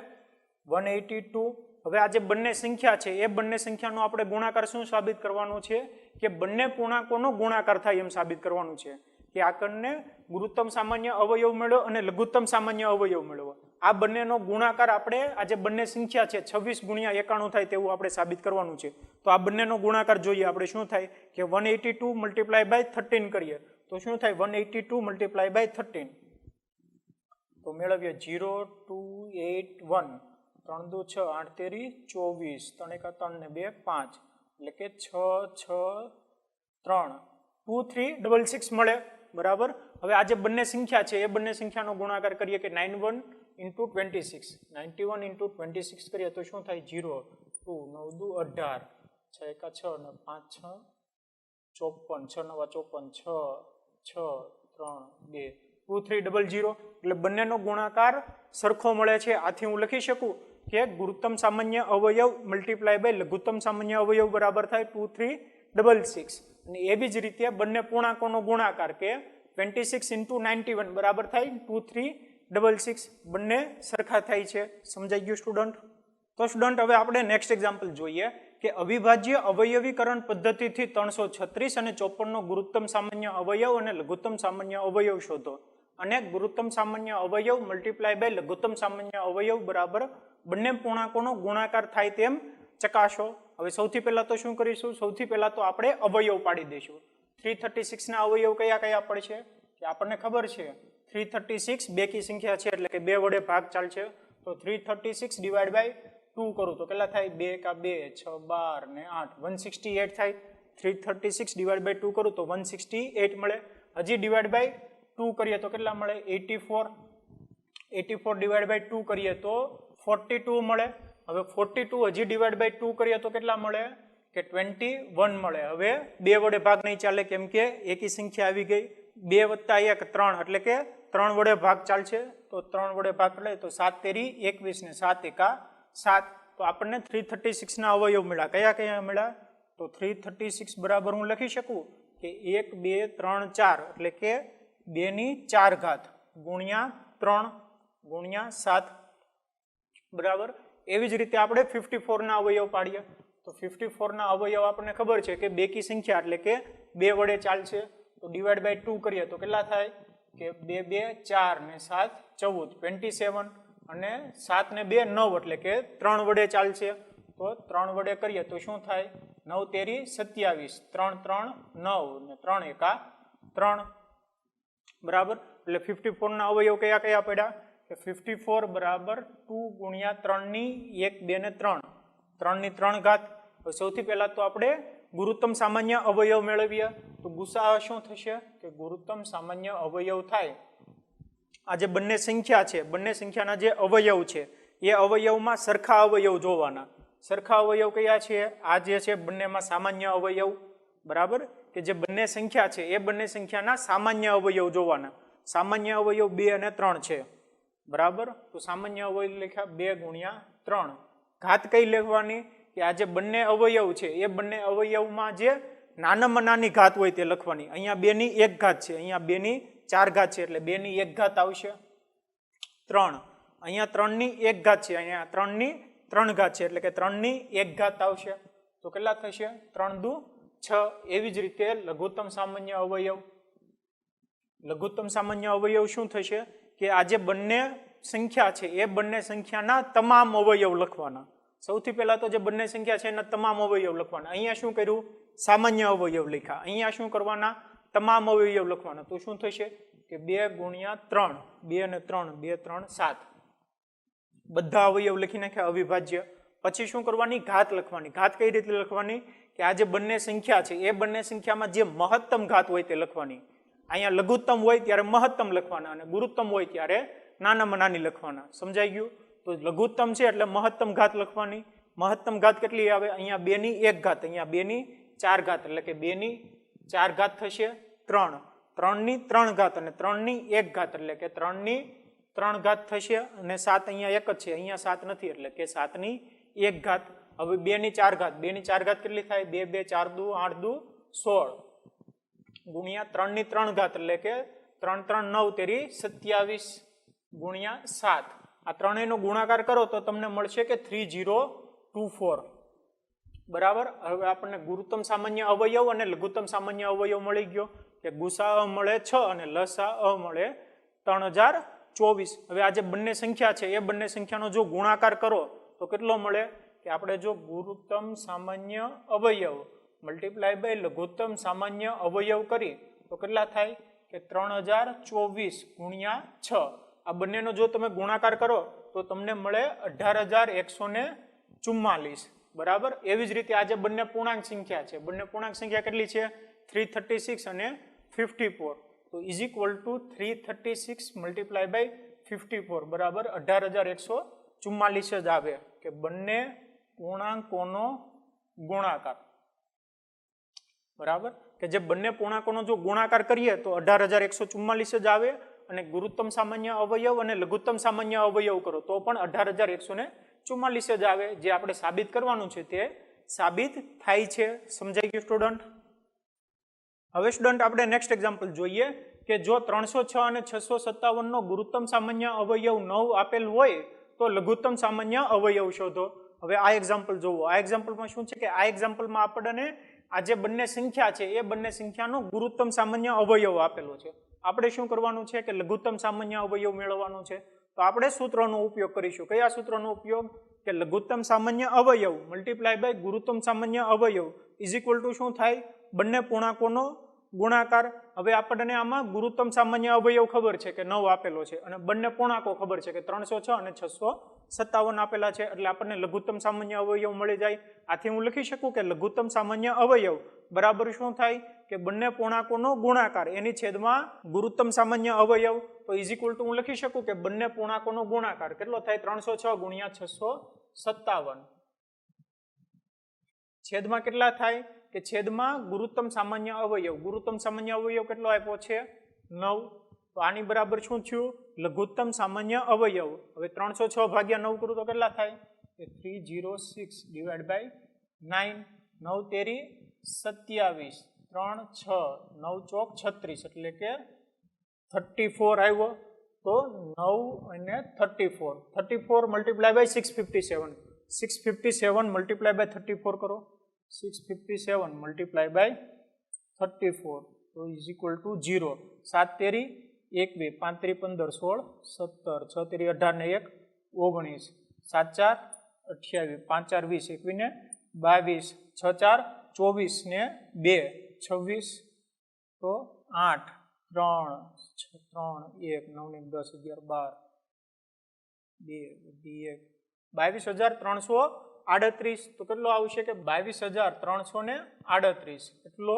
182. હવે આ જે બંને સંખ્યા છે એ બંને સંખ્યાનો આપણે ગુણાકાર શું સાબિત કરવાનું છે? કે બંને પૂર્ણાંકોનો ગુણાકાર થાય એમ સાબિત કરવાનું છે. કે આપણને ગુરુત્તમ સામાન્ય અવયવ મેળવ્યો અને લઘુત્તમ સામાન્ય અવયવ મેળવ્યો. આ બંનેનો ગુણાકાર આપણે આ જે બંને સંખ્યા છે 26 ગુણ્યા 91 થાય તેવું આપણે સાબિત કરવાનું છે. તો આ બંનેનો ગુણાકાર જોઈએ આપણે શું થાય કે 182 મલ્ટીપ્લાય બાય 13 કરીએ તો શું થાય? 182 મલ્ટીપ્લાય બાય 13 તો મેળવીએ 0 2 8 1, 3 દુ 6, 8 તેરી 24, 3 એકા 3 ને 2 5 એટલે કે 6 6 3 2366 મળે બરાબર. હવે આ જે બંને સંખ્યા છે એ બંને સંખ્યાનો ગુણાકાર કરીએ કે 91 ઇન્ટુ 26, 91 ઇન્ટુ 26 કરીએ તો શું થાય? 0 2 9 દુ 18, 6 એકા 6 ને 5 6 54, 6 9 54, 6 6 3 2 2300. એટલે બંનેનો ગુણાકાર સરખો મળે છે. આથી હું લખી શકું કે ગુરુત્તમ સામાન્ય અવયવ મલ્ટીપ્લાય બાય લઘુત્તમ સામાન્ય અવયવ બરાબર થાય 2366. અને એવી જ રીતે બંને પૂર્ણાંકોનો ગુણાકાર કે 26 ઇન્ટુ 91 બરાબર થાય 2366. બંને સરખા થાય છે. સમજાઈ ગયું સ્ટુડન્ટ? તો સ્ટુડન્ટ હવે આપણે નેક્સ્ટ એક્ઝામ્પલ જોઈએ કે અવિભાજ્ય અવયવીકરણ પદ્ધતિથી 336 અને 54 નો ગુરુત્તમ સામાન્ય અવયવ અને લઘુત્તમ સામાન્ય અવયવ શોધો અને ગુરુત્તમ સામાન્ય અવયવ મલ્ટીપ્લાય બાય લઘુત્તમ સામાન્ય અવયવ બરાબર બંને પૂર્ણાંકોનો ગુણાકાર થાય તેમ ચકાસો. હવે સૌથી પહેલા તો શું કરીશું? સૌથી પહેલા તો આપણે અવયવ પાડી દઈશું. 336 ના અવયવ કયા કયા પડશે? કે આપણને ખબર છે 336 બેકી સંખ્યા છે એટલે કે 2 વડે ભાગ ચાલશે. તો 336 ડિવાઇડ બાય 2 કરું તો કેટલા થાય? 2 એકા 2, 6 12 ને 8 168 થાય. 336 ડિવાઈડ બાય 2 કરું તો 168 મળે. હજી ડિવાઈડ બાય 2 કરીએ તો કેટલા મળે? 84. 84 ડિવાઈડ બાય 2 કરીએ તો 42 મળે. હવે 42 હજી ડિવાઈડ બાય 2 કરીએ તો કેટલા મળે? કે 21 મળે. હવે 2 વડે ભાગ નહીં ચાલે કેમ કે એકી સંખ્યા આવી ગઈ. 2 વત્તા 1 3 એટલે કે 3 વડે ભાગ ચાલશે. તો 3 વડે ભાગ કરે તો 7 તેરી 21 ને 7 એકા 7. તો આપણને 336 ના અવયવ મળ્યા. કયા કયા મળ્યા? તો 336 બરાબર હું લખી શકું કે 1 2 3 4 એટલે કે 2 ની 4 ઘાત ગુણ્યા 3 ગુણ્યા 7 બરાબર. એવી જ રીતે આપણે 54 ના અવયવ પાડીએ તો 54 ના અવયવ આપણને ખબર છે કે બેકી સંખ્યા એટલે કે 2 વડે ચાલશે. તો ડિવાઈડ બાય 2 કરીએ તો કેટલા થાય? કે 2 2 4 ને 7 14 27 અને 7 ને 2 9 એટલે કે 3 વડે ચાલશે. તો 3 વડે કરીએ તો શું થાય? 9 તેરી 27 3 3 9 ને 3 એકા 3 બરાબર. એટલે 54 ના અવયવ કયા કયા પડ્યા? કે 54 બરાબર 2 ગુણ્યા 3 ની 1 2 ને 3 3 ની 3 ઘાત. સૌથી પહેલા તો આપણે ગુરુત્તમ સામાન્ય અવયવ મેળવીએ. તો ગુસા શું થશે? કે ગુરુત્તમ સામાન્ય અવયવ થાય. આ જે બંને સંખ્યા છે, બંને સંખ્યાના જે અવયવ છે એ અવયવમાં સરખા અવયવ જોવાના. સરખા અવયવ કયા છે? આ જે છે બંનેમાં સામાન્ય અવયવ બરાબર. કે જે બંને સંખ્યા છે એ બંને સંખ્યાના સામાન્ય અવયવ જોવાના. સામાન્ય અવયવ 2 અને 3 છે બરાબર. તો સામાન્ય અવયવ લખ્યા 2 ગુણ્યા 3. ઘાત કઈ લેવાની? કે આ જે બંને અવયવ છે એ બંને અવયવમાં જે નાનામાં નાની ઘાત હોય તે લખવાની. અહીંયા 2 ની 1 ઘાત છે, અહીંયા 2 ની 4 ઘાત છે એટલે 2 ની 1 ઘાત આવશે 3. અહીંયા 3 ની 1 ઘાત છે, અહીંયા 3 ની 3 ઘાત છે એટલે કે 3 ની 1 ઘાત આવશે. તો કેટલા થશે? 3 દુ 6. એવી જ રીતે લઘુત્તમ સામાન્ય અવયવ. લઘુત્તમ સામાન્ય અવયવ શું થશે? કે આ જે બંને સંખ્યા છે એ બંને સંખ્યાના તમામ અવયવ લખવાના. સૌથી પહેલા તો જે બંને સંખ્યા છે એના તમામ અવયવ લખવાના. અહીંયા શું કર્યું? સામાન્ય અવયવ લખ્યા. અહીંયા શું કરવાના? તમામ અવયવ લખવાના. તો શું થશે? કે 2 ગુણ્યા 3 2 અને 3 2 3 7 બધા અવયવ લખી નાખ્યા અવિભાજ્ય. પછી શું કરવાની? ઘાત લખવાની. ઘાત કઈ રીતે લખવાની? કે આ જે બંને સંખ્યા છે એ બંને સંખ્યામાં જે મહત્તમ ઘાત હોય તે લખવાની. અહીંયા લઘુત્તમ હોય ત્યારે મહત્તમ લખવાના અને ગુરુત્તમ હોય ત્યારે નાનામાં નાની લખવાના. સમજાઈ ગયું? તો લઘુત્તમ છે એટલે મહત્તમ ઘાત લખવાની. મહત્તમ ઘાત કેટલી આવે? અહીંયા 2 ની 1 ઘાત, અહીંયા 2 ની 4 ઘાત એટલે કે 2 ની 4 ઘાત થશે 3. 3 ની 3 ઘાત અને 3 ની 1 ઘાત એટલે કે 3 ની 3 ઘાત થશે અને 7 અહીંયા 1 જ છે, અહીંયા 7 નથી એટલે કે 7 ની 1 ઘાત. હવે 2 ની 4 ઘાત, 2 ની 4 ઘાત કેટલી થાય? 2 2 4 દુ 8 દુ 16 ગુણ્યા 3 ની 3 ઘાત એટલે કે 3 3 9 તેરી 27 ગુણ્યા 7. આ ત્રણેયનો ગુણાકાર કરો તો તમને મળશે કે 3024 બરાબર. હવે આપણને ગુરુત્તમ સામાન્ય અવયવ અને લઘુત્તમ સામાન્ય અવયવ મળી ગયો કે ગુસા મળે 6 અને લસા મળે 3024. હવે આ જે બંને સંખ્યા છે એ બંને સંખ્યાનો જો ગુણાકાર કરો તો કેટલો મળે? કે આપણે જો ગુરુત્તમ સામાન્ય અવયવ મલ્ટીપ્લાય બાય લઘુત્તમ સામાન્ય અવયવ કરી તો કેટલા થાય? કે 3024 ગુણ્યા 6. આ બંનેનો જો તમે ગુણાકાર કરો તો તમને મળે 18144 બરાબર. એવી જ રીતે આ જે બંને પૂર્ણાંક સંખ્યા છે, બંને પૂર્ણાંક સંખ્યા કેટલી છે? 336 અને 54. તો is equal to 336 multiply by 54 બરાબર 18144 જ આવે કે બંને પૂર્ણાંકોનો ગુણાકાર બરાબર. કે જે બંને પૂર્ણાંકોનો જો ગુણાકાર કરીએ તો 18144 જ આવે અને ગુરુત્તમ સામાન્ય અવયવ અને લઘુત્તમ સામાન્ય અવયવ કરો તો પણ 18144 જ આવે. જે આપણે સાબિત કરવાનું છે તે સાબિત થાય છે. સમજાઈ ગયું સ્ટુડન્ટ? હવે સ્ટુડન્ટ આપણે નેક્સ્ટ એક્ઝામ્પલ જોઈએ કે જો 306 અને 657 નો ગુરુત્તમ સામાન્ય અવયવ 9 આપેલ હોય તો લઘુત્તમ સામાન્ય અવયવ શોધો. હવે આ એક્ઝામ્પલ જોવો. આ એક્ઝામ્પલમાં શું છે કે આ એક્ઝામ્પલમાં આપણને આ જે બંને સંખ્યા છે એ બંને સંખ્યાનો ગુરુત્તમ સામાન્ય અવયવ આપેલો છે. આપણે શું કરવાનું છે કે લઘુત્તમ સામાન્ય અવયવ મેળવવાનું છે. તો આપણે સૂત્રનો ઉપયોગ કરીશું. કયા સૂત્રનો ઉપયોગ? કે લઘુત્તમ સામાન્ય અવયવ મલ્ટીપ્લાય બાય ગુરુત્તમ સામાન્ય અવયવ ઇઝ ઇક્વલ ટુ શું થાય? બંને પૂર્ણાંકોનો ગુણાકાર. હવે આપણને આમાં ગુરુત્તમ સામાન્ય અવયવ ખબર છે કે 9 આપેલો છે અને બંને પૂર્ણાંકો ખબર છે કે 306 અને 57 આપેલા છે એટલે આપણને લઘુત્તમ સામાન્ય અવયવ મળી જાય. આથી હું લખી શકું કે લઘુત્તમ સામાન્ય અવયવ બરાબર શું થાય કે બંને પૂર્ણાંકોનો ગુણાકાર એની છેદમાં ગુરુત્તમ સામાન્ય અવયવ. તો ઇઝ ઇક્વલ ટુ હું લખી શકું કે બંને પૂર્ણાંકોનો ગુણાકાર કેટલો થાય 306 ગુણ્યા 657 છેદમાં કેટલા થાય કે છેદમાં ગુરુત્તમ સામાન્ય અવયવ. ગુરુત્તમ સામાન્ય અવયવ કેટલો આપ્યો છે 9. તો આની બરાબર શું થયું લઘુત્તમ સામાન્ય અવયવ. હવે 306 ભાગ્યા 9 કરું તો કેટલા થાય 306 ડિવાઈડ બાય 9. 9 તેરી 27 3 6 9 ચોક 36 એટલે કે 34 આવ્યો. તો 9 અને 34 મલ્ટીપ્લાય બાય 657 657 મલ્ટીપ્લાય બાય 34 કરો 657 મલ્ટીપ્લાય બાય 34 તો ઇઝ ઇક્વલ ટુ 0. 7 તેરી 1 2 5 3 15 16 17 6 તેરી 18 ને 1 19 7 4 28 5 4 20 21 ને 22 6 4 24 ને 2 26 તો 8 3 3 1 9 ને 10 11 12 22,338 તો કેટલો આવશે કે 22,338 એટલો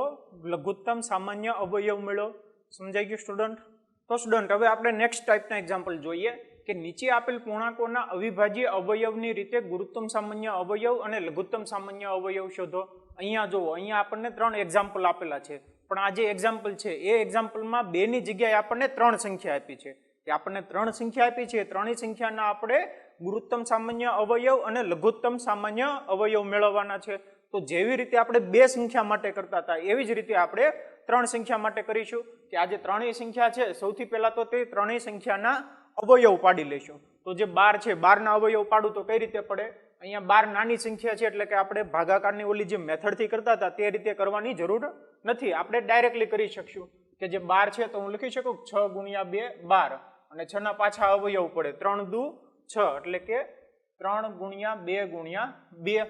લઘુત્તમ સામાન્ય અવયવ મળ્યો. સમજાઈ ગયું સ્ટુડન્ટ? તો સ્ટુડન્ટ હવે આપણે નેક્સ્ટ ટાઈપના એક્ઝામ્પલ જોઈએ કે નીચે આપેલ પૂર્ણાંકોના અવિભાજ્ય અવયવની રીતે ગુરુત્તમ સામાન્ય અવયવ અને લઘુત્તમ સામાન્ય અવયવ શોધો. અહીંયા જુઓ, અહીંયા આપણને 3 એક્ઝામ્પલ આપેલા છે, પણ આ જે એક્ઝામ્પલ છે એ એક્ઝામ્પલમાં 2 ની જગ્યાએ આપણને 3 સંખ્યા આપી છે. કે આપણને 3 સંખ્યા આપી છે, 3 સંખ્યાના આપણે ગુરુત્તમ સામાન્ય અવયવ અને લઘુત્તમ સામાન્ય અવયવ મેળવવાના છે. તો જેવી રીતે આપણે 2 સંખ્યા માટે કરતા હતા એવી જ રીતે આપણે 3 સંખ્યા માટે કરીશું. કે આ જે 3 સંખ્યા છે સૌથી પહેલા તો તે 3 સંખ્યાના અવયવ પાડી લેશું. તો જે 12 છે 12 ના અવયવ પાડું તો કઈ રીતે પડે? અહીંયા 12 નાની સંખ્યા છે એટલે કે આપણે ભાગાકારની ઓલી જે મેથડથી કરતા હતા તે રીતે કરવાની જરૂર નથી, આપણે ડાયરેક્ટલી કરી શકશું. કે જે 12 છે તો હું લખી શકું 6 ગુણ્યા 2 12 અને 6 ના પાછા અવયવ પડે 3 દુ 6 એટલે કે 3 ગુણ્યા 2 ગુણ્યા 2.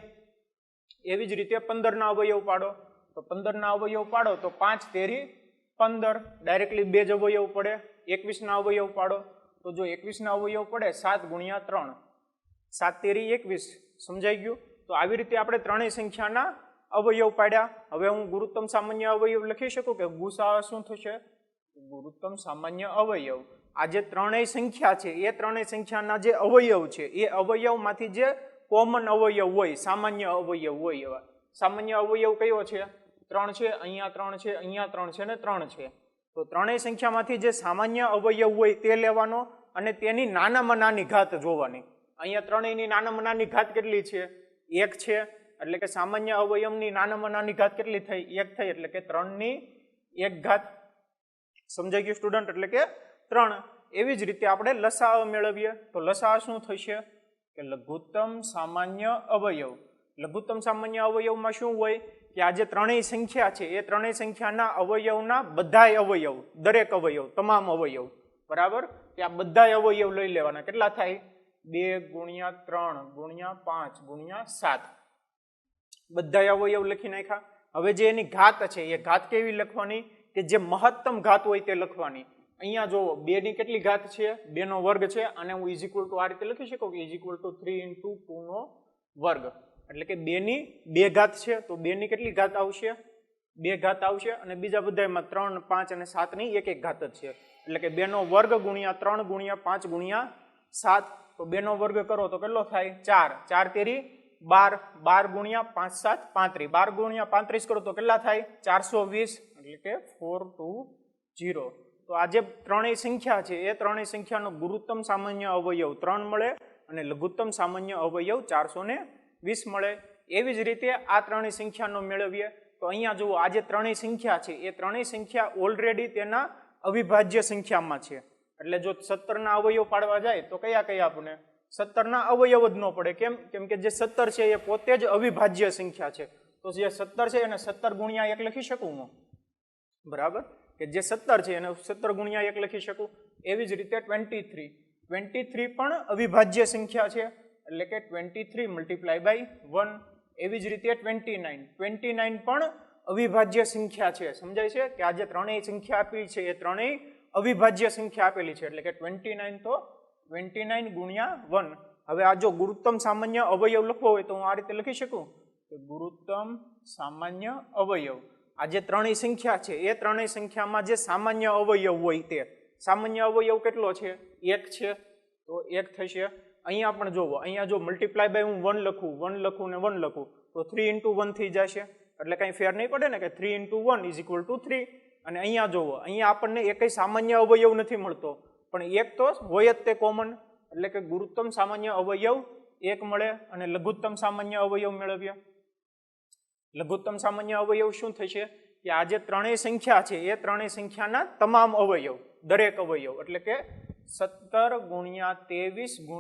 એવી જ રીતે 15 ના અવયવ પાડો તો 15 ના અવયવ પાડો તો 5 તેરી 15 ડાયરેક્ટલી 2 જ અવયવ પડે. 21 ના અવયવ પાડો તો જો 21 ના અવયવ પડે 7 ગુણ્યા 3 7 તેરી 21. સમજાઈ ગયું? તો આવી રીતે આપણે 3 સંખ્યાના અવયવ પાડ્યા. હવે હું ગુરુત્તમ સામાન્ય અવયવ લખી શકું કે ગુસાઅ શું થશે? ગુરુત્તમ સામાન્ય અવયવ. આ જે 3 સંખ્યા છે એ 3 સંખ્યાના જે અવયવ છે એ અવયવમાંથી જે કોમન અવયવ હોય, સામાન્ય અવયવ હોય, એવા સામાન્ય અવયવ કયો છે? 3 છે, અહીંયા 3 છે, અહીંયા 3 છે ને 3 છે. તો 3 સંખ્યામાંથી જે સામાન્ય અવયવ હોય તે લેવાનો અને તેની નાનામાં નાની ઘાત જોવાની. અહીંયા 3 ની નાનામાં નાની ઘાત કેટલી છે? 1 છે. એટલે કે સામાન્ય અવયવની નાનામાં નાની ઘાત કેટલી થઈ? 1 થઈ. એટલે કે 3 ની 1 ઘાત. સમજાઈ ગયું સ્ટુડન્ટ? એટલે કે 3. એવી જ રીતે આપણે લસાઅ મેળવીએ તો લસાઅ શું થશે? કે લઘુત્તમ સામાન્ય અવયવ. લઘુત્તમ સામાન્ય અવયવમાં શું હોય કે આ જે 3 સંખ્યા છે એ 3 સંખ્યાના અવયવના બધાય અવયવ, દરેક અવયવ, તમામ અવયવ બરાબર કે આ બધાય અવયવ લઈ લેવાના. કેટલા થાય? 2 ગુણ્યા 3 ગુણ્યા 5 ગુણ્યા 7 બધાય અવયવ લખી નાખ્યા. હવે જે એની ઘાત છે એ ઘાત કેવી લખવાની? કે જે મહત્તમ ઘાત હોય તે લખવાની. અહીંયા જોવો 2 ની કેટલી ઘાત છે? 2 નો વર્ગ છે. અને હું ઇઝ ઇક્વલ ટુ આ રીતે લખી શકું કે ઇઝ ઇક્વલ ટુ 3 × 2 નો વર્ગ. એટલે કે 2 ની 2 ઘાત છે તો 2 ની કેટલી ઘાત આવશે? 2 ઘાત આવશે. અને બીજા બધામાં 3 5 અને 7 ની 1 1 ઘાત જ છે. એટલે કે 2 નો વર્ગ ગુણ્યા 3 ગુણ્યા 5 ગુણ્યા 7. તો 2 નો વર્ગ કરો તો કેટલો થાય? 4. 4 તેરી 12. 12 ગુણ્યા 5 7 35. 12 ગુણ્યા 35 કરો તો કેટલા થાય? 420. એટલે કે 420. તો આ જે 3 સંખ્યા છે એ 3 સંખ્યાનો ગુરુત્તમ સામાન્ય અવયવ 3 મળે અને લઘુત્તમ સામાન્ય અવયવ 420 મળે. એવી જ રીતે આ 3 સંખ્યાનો મેળવીએ તો અહીંયા જુઓ આ જે 3 સંખ્યા છે એ 3 સંખ્યા ઓલરેડી તેના અવિભાજ્ય સંખ્યામાં છે. એટલે જો 17 ના અવયવ પાડવા જાય તો કયા કયા આપણે? 17 ના અવયવ જ ન પડે. કેમ? કેમ કે જે 17 છે એ પોતે જ અવિભાજ્ય સંખ્યા છે. તો જે 17 છે એને 17 ગુણ્યા 1 લખી શકું હું, બરાબર? કે જે 17 છે એને 17 ગુણ્યા 1 લખી શકું. એવી જ રીતે 23 પણ અવિભાજ્ય સંખ્યા છે. એટલે કે 23 મલ્ટીપ્લાય બાય 1. એવી જ રીતે 29 પણ અવિભાજ્ય સંખ્યા છે. સમજાય છે કે આ જે 3 સંખ્યા આપી છે એ 3 અવિભાજ્ય સંખ્યા આપેલી છે. એટલે કે 29 તો 29 ગુણ્યા 1. હવે આ જો ગુરુત્તમ સામાન્ય અવયવ લખવો હોય તો હું આ રીતે લખી શકું કે ગુરુત્તમ સામાન્ય અવયવ, આ જે ત્રણેય સંખ્યા છે એ ત્રણેય સંખ્યામાં જે સામાન્ય અવયવ હોય તે સામાન્ય અવયવ કેટલો છે? 1 છે, તો 1 થશે. અહીંયા પણ જોવો, અહીંયા જો મલ્ટીપ્લાય બાય હું 1 લખું ને 1 લખું તો 3 into 1 થઈ જશે, એટલે કંઈ ફેર નહીં પડે ને કે 3 into 1 = 3. અને અહીંયા જોવો, અહીંયા આપણને એકેય સામાન્ય અવયવ નથી મળતો, પણ એક તો હોય જ તે કોમન, એટલે કે ગુરુત્તમ સામાન્ય અવયવ 1 મળે અને લઘુત્તમ સામાન્ય અવયવ મેળવ્યા. લઘુત્તમ સામાન્ય અવયવ શું થશે કે આ જે ત્રણેય સંખ્યા છે એ ત્રણેય સંખ્યાના તમામ અવયવ, દરેક અવયવ, એટલે કે 17 × 23 ×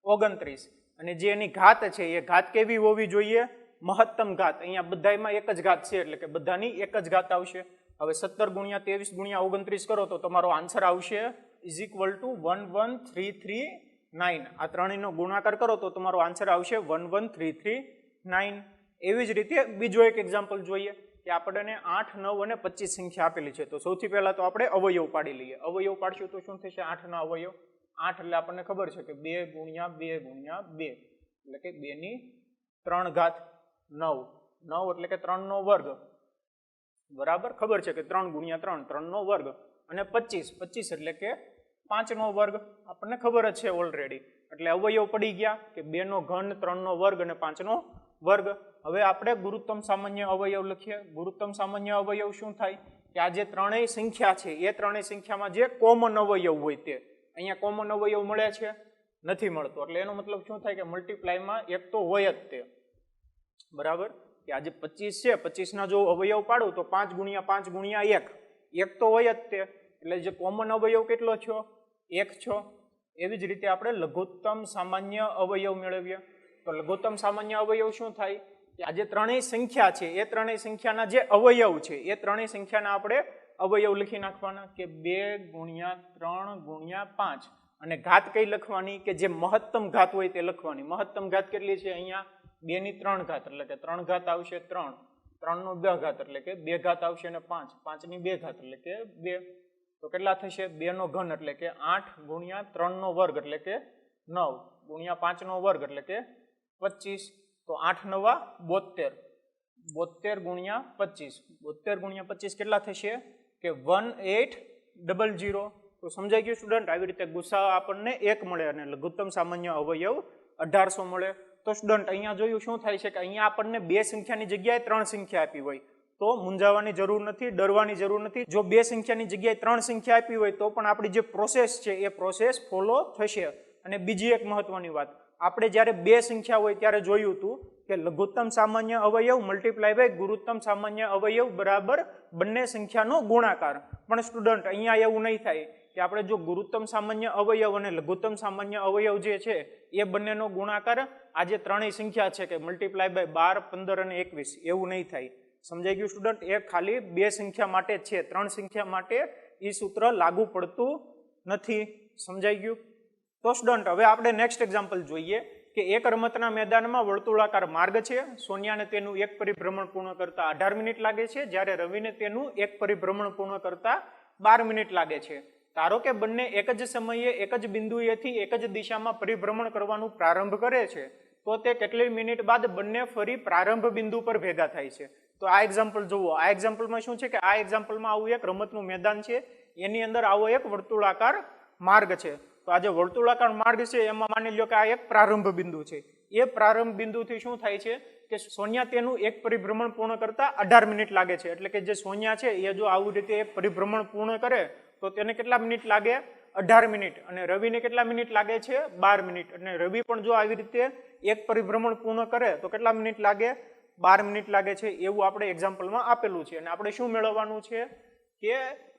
29, અને જે એની ઘાત છે એ ઘાત કેવી હોવી જોઈએ? મહત્તમ ઘાત. અહીંયા બધામાં એક જ ઘાત છે એટલે કે બધાની એક જ ઘાત આવશે. હવે 17 × 23 × 29 કરો તો તમારો આન્સર આવશે =11339. આ ત્રણેયનો ગુણાકાર કરો તો તમારો આન્સર આવશે 11339. એવી જ રીતે બીજો એક એક્ઝામ્પલ જોઈએ કે આપણને 8, 9 અને 25 સંખ્યા આપેલી છે. તો સૌથી પહેલા તો આપણે અવયવ પાડી લઈએ. અવયવ પાડશું તો શું થશે? 8 ના અવયવ. 8 એટલે આપણને ખબર છે કે 2 × 2 × 2 એટલે કે 2 ની 3 ઘાત. 9 એટલે કે 3 નો વર્ગ, બરાબર, ખબર છે કે 3 × 3 3 નો વર્ગ. અને 25 એટલે કે 5 નો વર્ગ, આપણને ખબર જ છે ઓલરેડી. એટલે અવયવ પડી ગયા કે 2 નો ઘન, 3 નો વર્ગ અને 5 નો વર્ગ. હવે આપણે ગુરુત્તમ સામાન્ય અવયવ લખીએ. ગુરુત્તમ સામાન્ય અવયવ શું થાય કે આ જે ત્રણેય સંખ્યા છે એ ત્રણેય સંખ્યામાં જે કોમન અવયવ હોય તે અહીંયા કોમન અવયવ મળે છે? નથી મળતો. એટલે એનો મતલબ શું થાય કે મલ્ટીપ્લાયમાં એક તો હોય જ તે, બરાબર. કે આજે 25 છે, 25 ના જો અવયવ પાડું તો 5 × 5 × 1, એક તો હોય જ તે, એટલે જે કોમન અવયવ કેટલો છો? 1 છો. એવી જ રીતે આપણે લઘુત્તમ સામાન્ય અવયવ મેળવીએ. તો લઘુત્તમ સામાન્ય અવયવ શું થાય કે આ જે ત્રણેય સંખ્યા છે એ ત્રણેય સંખ્યાના જે અવયવ છે એ ત્રણેય સંખ્યાના આપણે અવયવ લખી નાખવાના કે 2 × 3 × 5, અને ઘાત કઈ લખવાની કે જે મહત્તમ ઘાત હોય તે લખવાની. મહત્તમ ઘાત કેટલી છે? અહીંયા 2 ની 3 ઘાત એટલે કે 3 ઘાત આવશે 3, 3 નો 2 ઘાત એટલે કે 2 ઘાત આવશે અને 5, 5 ની 2 ઘાત એટલે કે 2. તો કેટલા થશે? 2 નો ઘન એટલે કે 8 × 3 નો વર્ગ એટલે કે 9 × 5 નો વર્ગ એટલે કે 25. તો 8 × 9 = 72, 72 × 25, 72 × 25 કેટલા થશે કે 1800. તો સમજાઈ ગયું સ્ટુડન્ટ? આવી રીતે ગુસા આપણને 1 મળે અને લઘુત્તમ સામાન્ય અવયવ 1800 મળે. તો સ્ટુડન્ટ અહીંયા જોયું શું થાય છે કે અહીંયા આપણને 2 સંખ્યાની જગ્યાએ 3 સંખ્યા આપી હોય તો મૂંઝાવાની જરૂર નથી, ડરવાની જરૂર નથી. જો 2 સંખ્યાની જગ્યાએ 3 સંખ્યા આપી હોય તો પણ આપણી જે પ્રોસેસ છે એ પ્રોસેસ ફોલો થશે. અને બીજી એક મહત્વની વાત, આપણે જ્યારે 2 સંખ્યા હોય ત્યારે જોયું હતું કે લઘુત્તમ સામાન્ય અવયવ મલ્ટીપ્લાય બાય ગુરુત્તમ સામાન્ય અવયવ બરાબર બંને સંખ્યાનો ગુણાકાર. પણ સ્ટુડન્ટ અહીંયા એવું નહીં થાય કે આપણે જો ગુરુત્તમ સામાન્ય અવયવ અને લઘુત્તમ સામાન્ય અવયવ જે છે એ બંનેનો ગુણાકાર આ જે ત્રણેય સંખ્યા છે કે મલ્ટીપ્લાય બાય 12, 15 અને 21 એવું નહીં થાય. સમજાઈ ગયું સ્ટુડન્ટ? એ ખાલી 2 સંખ્યા માટે જ છે, 3 સંખ્યા માટે એ સૂત્ર લાગુ પડતું નથી. સમજાઈ ગયું? તો સ્ટુડન્ટ હવે આપણે નેક્સ્ટ એક્ઝામ્પલ જોઈએ કે એક રમતના મેદાનમાં વર્તુળાકાર માર્ગ છે. સોનિયાને તેનું એક પરિભ્રમણ પૂર્ણ કરતા 18 મિનિટ લાગે છે, જ્યારે રવિને તેનું એક પરિભ્રમણ પૂર્ણ કરતા 12 મિનિટ લાગે છે. ધારો કે બંને એક જ સમયે એક જ બિંદુએથી એક જ દિશામાં પરિભ્રમણ કરવાનું પ્રારંભ કરે છે, તો તે કેટલી મિનિટ બાદ બંને ફરી પ્રારંભ બિંદુ પર ભેગા થાય છે? તો આ એક્ઝામ્પલ જુઓ. આ એક્ઝામ્પલમાં શું છે કે આ એક્ઝામ્પલમાં આવું એક રમતનું મેદાન છે, એની અંદર આવો એક વર્તુળાકાર માર્ગ છે. તો આ જે વર્તુળાકાર માર્ગ છે એમાં માની લો કે આ એક પ્રારંભ બિંદુ છે. એ પ્રારંભ બિંદુથી શું થાય છે કે સોનિયા તેનું એક પરિભ્રમણ પૂર્ણ કરતા 18 મિનિટ લાગે છે. એટલે કે જે સોનિયા છે એ જો આવું રીતે એક પરિભ્રમણ પૂર્ણ કરે તો તેને કેટલા મિનિટ લાગે? 18 મિનિટ. અને રવિને કેટલા મિનિટ લાગે છે? 12 મિનિટ. અને રવિ પણ જો આવી રીતે એક પરિભ્રમણ પૂર્ણ કરે તો કેટલા મિનિટ લાગે? 12 મિનિટ લાગે છે. એવું આપણે એક્ઝામ્પલમાં આપેલું છે. અને આપણે શું મેળવવાનું છે કે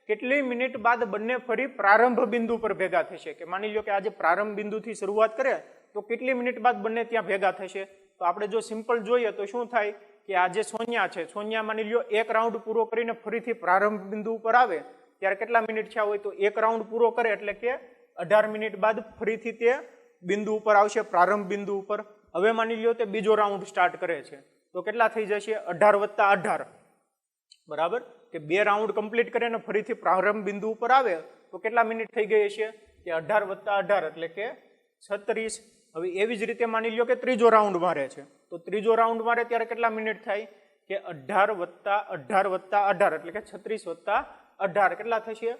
કેટલી મિનિટ બાદ બંને ફરી પ્રારંભ બિંદુ પર ભેગા થશે. કે માની લો કે આજે પ્રારંભ બિંદુથી શરૂઆત કરે તો કેટલી મિનિટ બાદ બંને ત્યાં ભેગા થશે? તો આપણે જો સિમ્પલ જોઈએ તો શું થાય કે આ જે સોનિયા છે, સોનિયા માની લો એક રાઉન્ડ પૂરો કરીને ફરીથી પ્રારંભ બિંદુ ઉપર આવે ત્યારે કેટલા મિનિટ થયા હોય? તો એક રાઉન્ડ પૂરો કરે એટલે કે 18 મિનિટ બાદ ફરીથી તે બિંદુ ઉપર આવશે, પ્રારંભ બિંદુ ઉપર. હવે માની લો તે બીજો રાઉન્ડ સ્ટાર્ટ કરે છે તો કેટલા થઈ જશે? 18 + 18, બરાબર. કે 2 રાઉન્ડ કમ્પ્લીટ કરે ને ફરીથી પ્રારંભ બિંદુ ઉપર આવે તો કેટલા મિનિટ થઈ ગઈ હશે? કે 18 + 18 એટલે કે 36. હવે એવી જ રીતે માની લ્યો કે ત્રીજો રાઉન્ડ મારે છે, તો ત્રીજો રાઉન્ડ મારે ત્યારે કેટલા મિનિટ થાય કે 18 વત્તા 18 વત્તા 18 એટલે કે 36 વત્તા 18 કેટલા થશે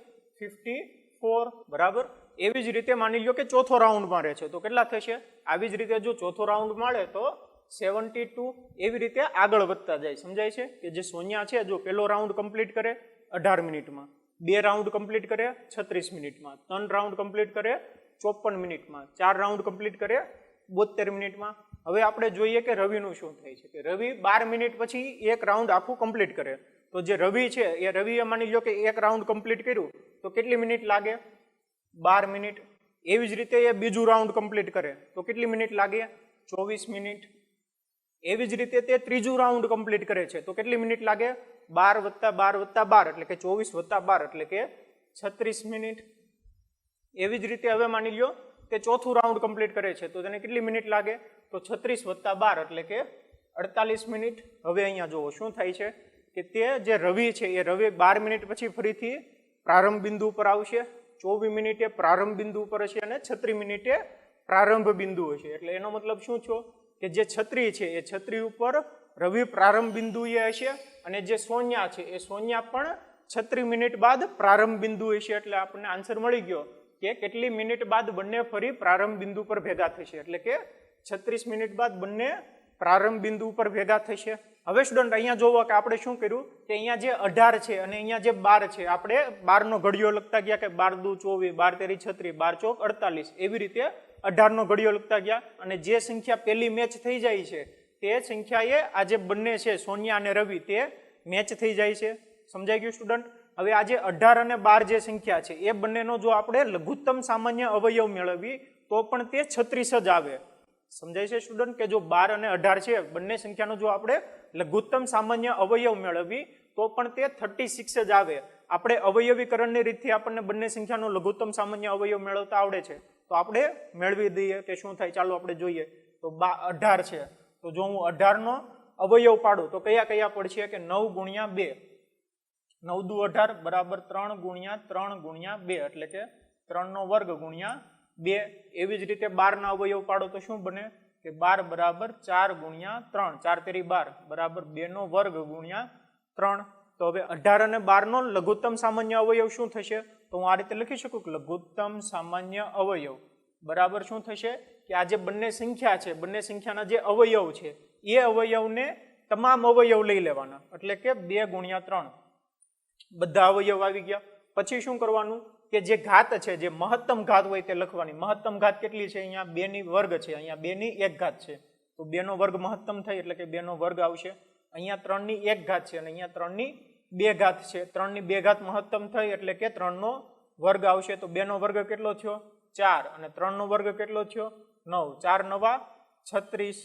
54 બરાબર. એવી જ રીતે માની લ્યો કે ચોથો રાઉન્ડ મારે છે તો કેટલા થશે, આવી જ રીતે જો ચોથો રાઉન્ડ મારે તો 72. એવી રીતે આગળ વધતા જાય. સમજાય છે કે જે સોનિયા છે જો પહેલો રાઉન્ડ કમ્પ્લીટ કરે 18 મિનિટમાં, 2 રાઉન્ડ કમ્પ્લીટ કરે 36 મિનિટમાં, 3 રાઉન્ડ કમ્પ્લીટ કરે 54 મિનિટમાં, 4 રાઉન્ડ કમ્પ્લીટ કરે 72 મિનિટમાં. હવે આપણે જોઈએ કે રવિનું શું થાય છે કે રવિ 12 મિનિટ પછી એક રાઉન્ડ આખું કમ્પ્લીટ કરે. તો જે રવિ છે એ રવિએ માની લો કે એક રાઉન્ડ કમ્પ્લીટ કર્યું તો કેટલી મિનિટ લાગે 12 મિનિટ. એવી જ રીતે એ બીજું રાઉન્ડ કમ્પ્લીટ કરે તો કેટલી મિનિટ લાગે 24 મિનિટ. એવી જ રીતે તે ત્રીજું રાઉન્ડ કમ્પ્લીટ કરે છે તો કેટલી મિનિટ લાગે 12 વત્તા 12 વત્તા 12 એટલે કે 24 વત્તા 12 એટલે કે 36 મિનિટ. એવી જ રીતે હવે માની લ્યો તે ચોથું રાઉન્ડ કમ્પ્લીટ કરે છે તો તેને કેટલી મિનિટ લાગે તો 36 વત્તા 12 એટલે કે 48 મિનિટ. હવે અહીંયા જુઓ શું થાય છે કે તે જે રવિ છે એ રવિ 12 મિનિટ પછી ફરીથી પ્રારંભ બિંદુ ઉપર આવશે, 24 મિનિટે પ્રારંભ બિંદુ ઉપર હશે અને 36 મિનિટે પ્રારંભ બિંદુ હશે. એટલે એનો મતલબ શું થયો કે જે છત્રી છે એ છત્રી ઉપર રવિ પ્રારંભ બિંદુ એ હશે અને જે સોનિયા છે એ સોનિયા પણ 36 મિનિટ બાદ પ્રારંભ બિંદુ હશે. એટલે આપણને આન્સર મળી ગયો કે કેટલી મિનિટ બાદ બંને ફરી પ્રારંભ બિંદુ પર ભેગા થશે, એટલે કે 36 મિનિટ બાદ બંને પ્રારંભ બિંદુ ઉપર ભેગા થશે. હવે સ્ટુડન્ટ અહીંયા જોવો કે આપણે શું કર્યું કે અહીંયા જે 18 છે અને અહીંયા જે 12 છે આપણે 12 નો ઘડિયો લખતા ગયા કે 12 દુ 24, 12 તેરી 36, 12 ચોક 48. એવી રીતે 18 નો ઘડિયો લખતા ગયા અને જે સંખ્યા પહેલી મેચ થઈ જાય છે તે સંખ્યાએ આ જે બંને છે સોનિયા અને રવિ તે મેચ થઈ જાય છે. સમજાઈ ગયું સ્ટુડન્ટ? હવે આ જે 18 અને 12 જે સંખ્યા છે એ બંનેનો જો આપણે લઘુત્તમ સામાન્ય અવયવ મેળવી તો પણ તે 36 જ આવે. સમજાય છે સ્ટુડન્ટ કે જો 12 અને 18 છે બંને સંખ્યાનો જો આપણે લઘુત્તમ સામાન્ય અવયવ મેળવી તો પણ તે 36 જ આવે. આપણે અવયવીકરણની રીતથી આપણને બંને સંખ્યાનો લઘુત્તમ સામાન્ય અવયવ મેળવતા આવડે છે તો આપણે મેળવી દઈએ કે શું થાય. ચાલો આપણે જોઈએ. તો 18 છે તો જો હું 18 નો અવયવ પાડું તો કયા કયા પડશે કે 9 ગુણ્યા 2, 9 દુ 18 બરાબર 3 ગુણ્યા 3 ગુણ્યા 2 એટલે કે 3 નો વર્ગ ગુણ્યા 2. એવી જ રીતે 12 ના અવયવ પાડો તો શું બને કે 12 બરાબર 4 ગુણ્યા 3, 4 તેરી 12 બરાબર 2 નો વર્ગ ગુણ્યા 3. તો હવે 18 અને 12 નો લઘુત્તમ સામાન્ય અવયવ શું થશે તો હું આ રીતે લખી શકું કે લઘુત્તમ સામાન્ય અવયવ બરાબર શું થશે કે આ જે બંને સંખ્યા છે બંને સંખ્યાના જે અવયવ છે એ અવયવને તમામ અવયવ લઈ લેવાના એટલે કે 2 ગુણ્યા 3 બધા અવયવ આવી ગયા. પછી શું કરવાનું કે જે ઘાત છે જે મહત્તમ ઘાત હોય તે લખવાની. મહત્તમ ઘાત કેટલી છે અહીંયા 2 ની વર્ગ છે, અહીંયા 2 ની 1 ઘાત છે તો 2 નો વર્ગ મહત્તમ થાય એટલે કે 2 નો વર્ગ આવશે. અહીંયા 3 ની 1 ઘાત છે અને અહીંયા 3 ની 2 ઘાત છે, 3 ની 2 ઘાત મહત્તમ થઈ એટલે કે 3 નો વર્ગ આવશે. તો 2 નો વર્ગ કેટલો થયો 4 અને 3 નો વર્ગ કેટલો થયો 9, 4 નવા 36.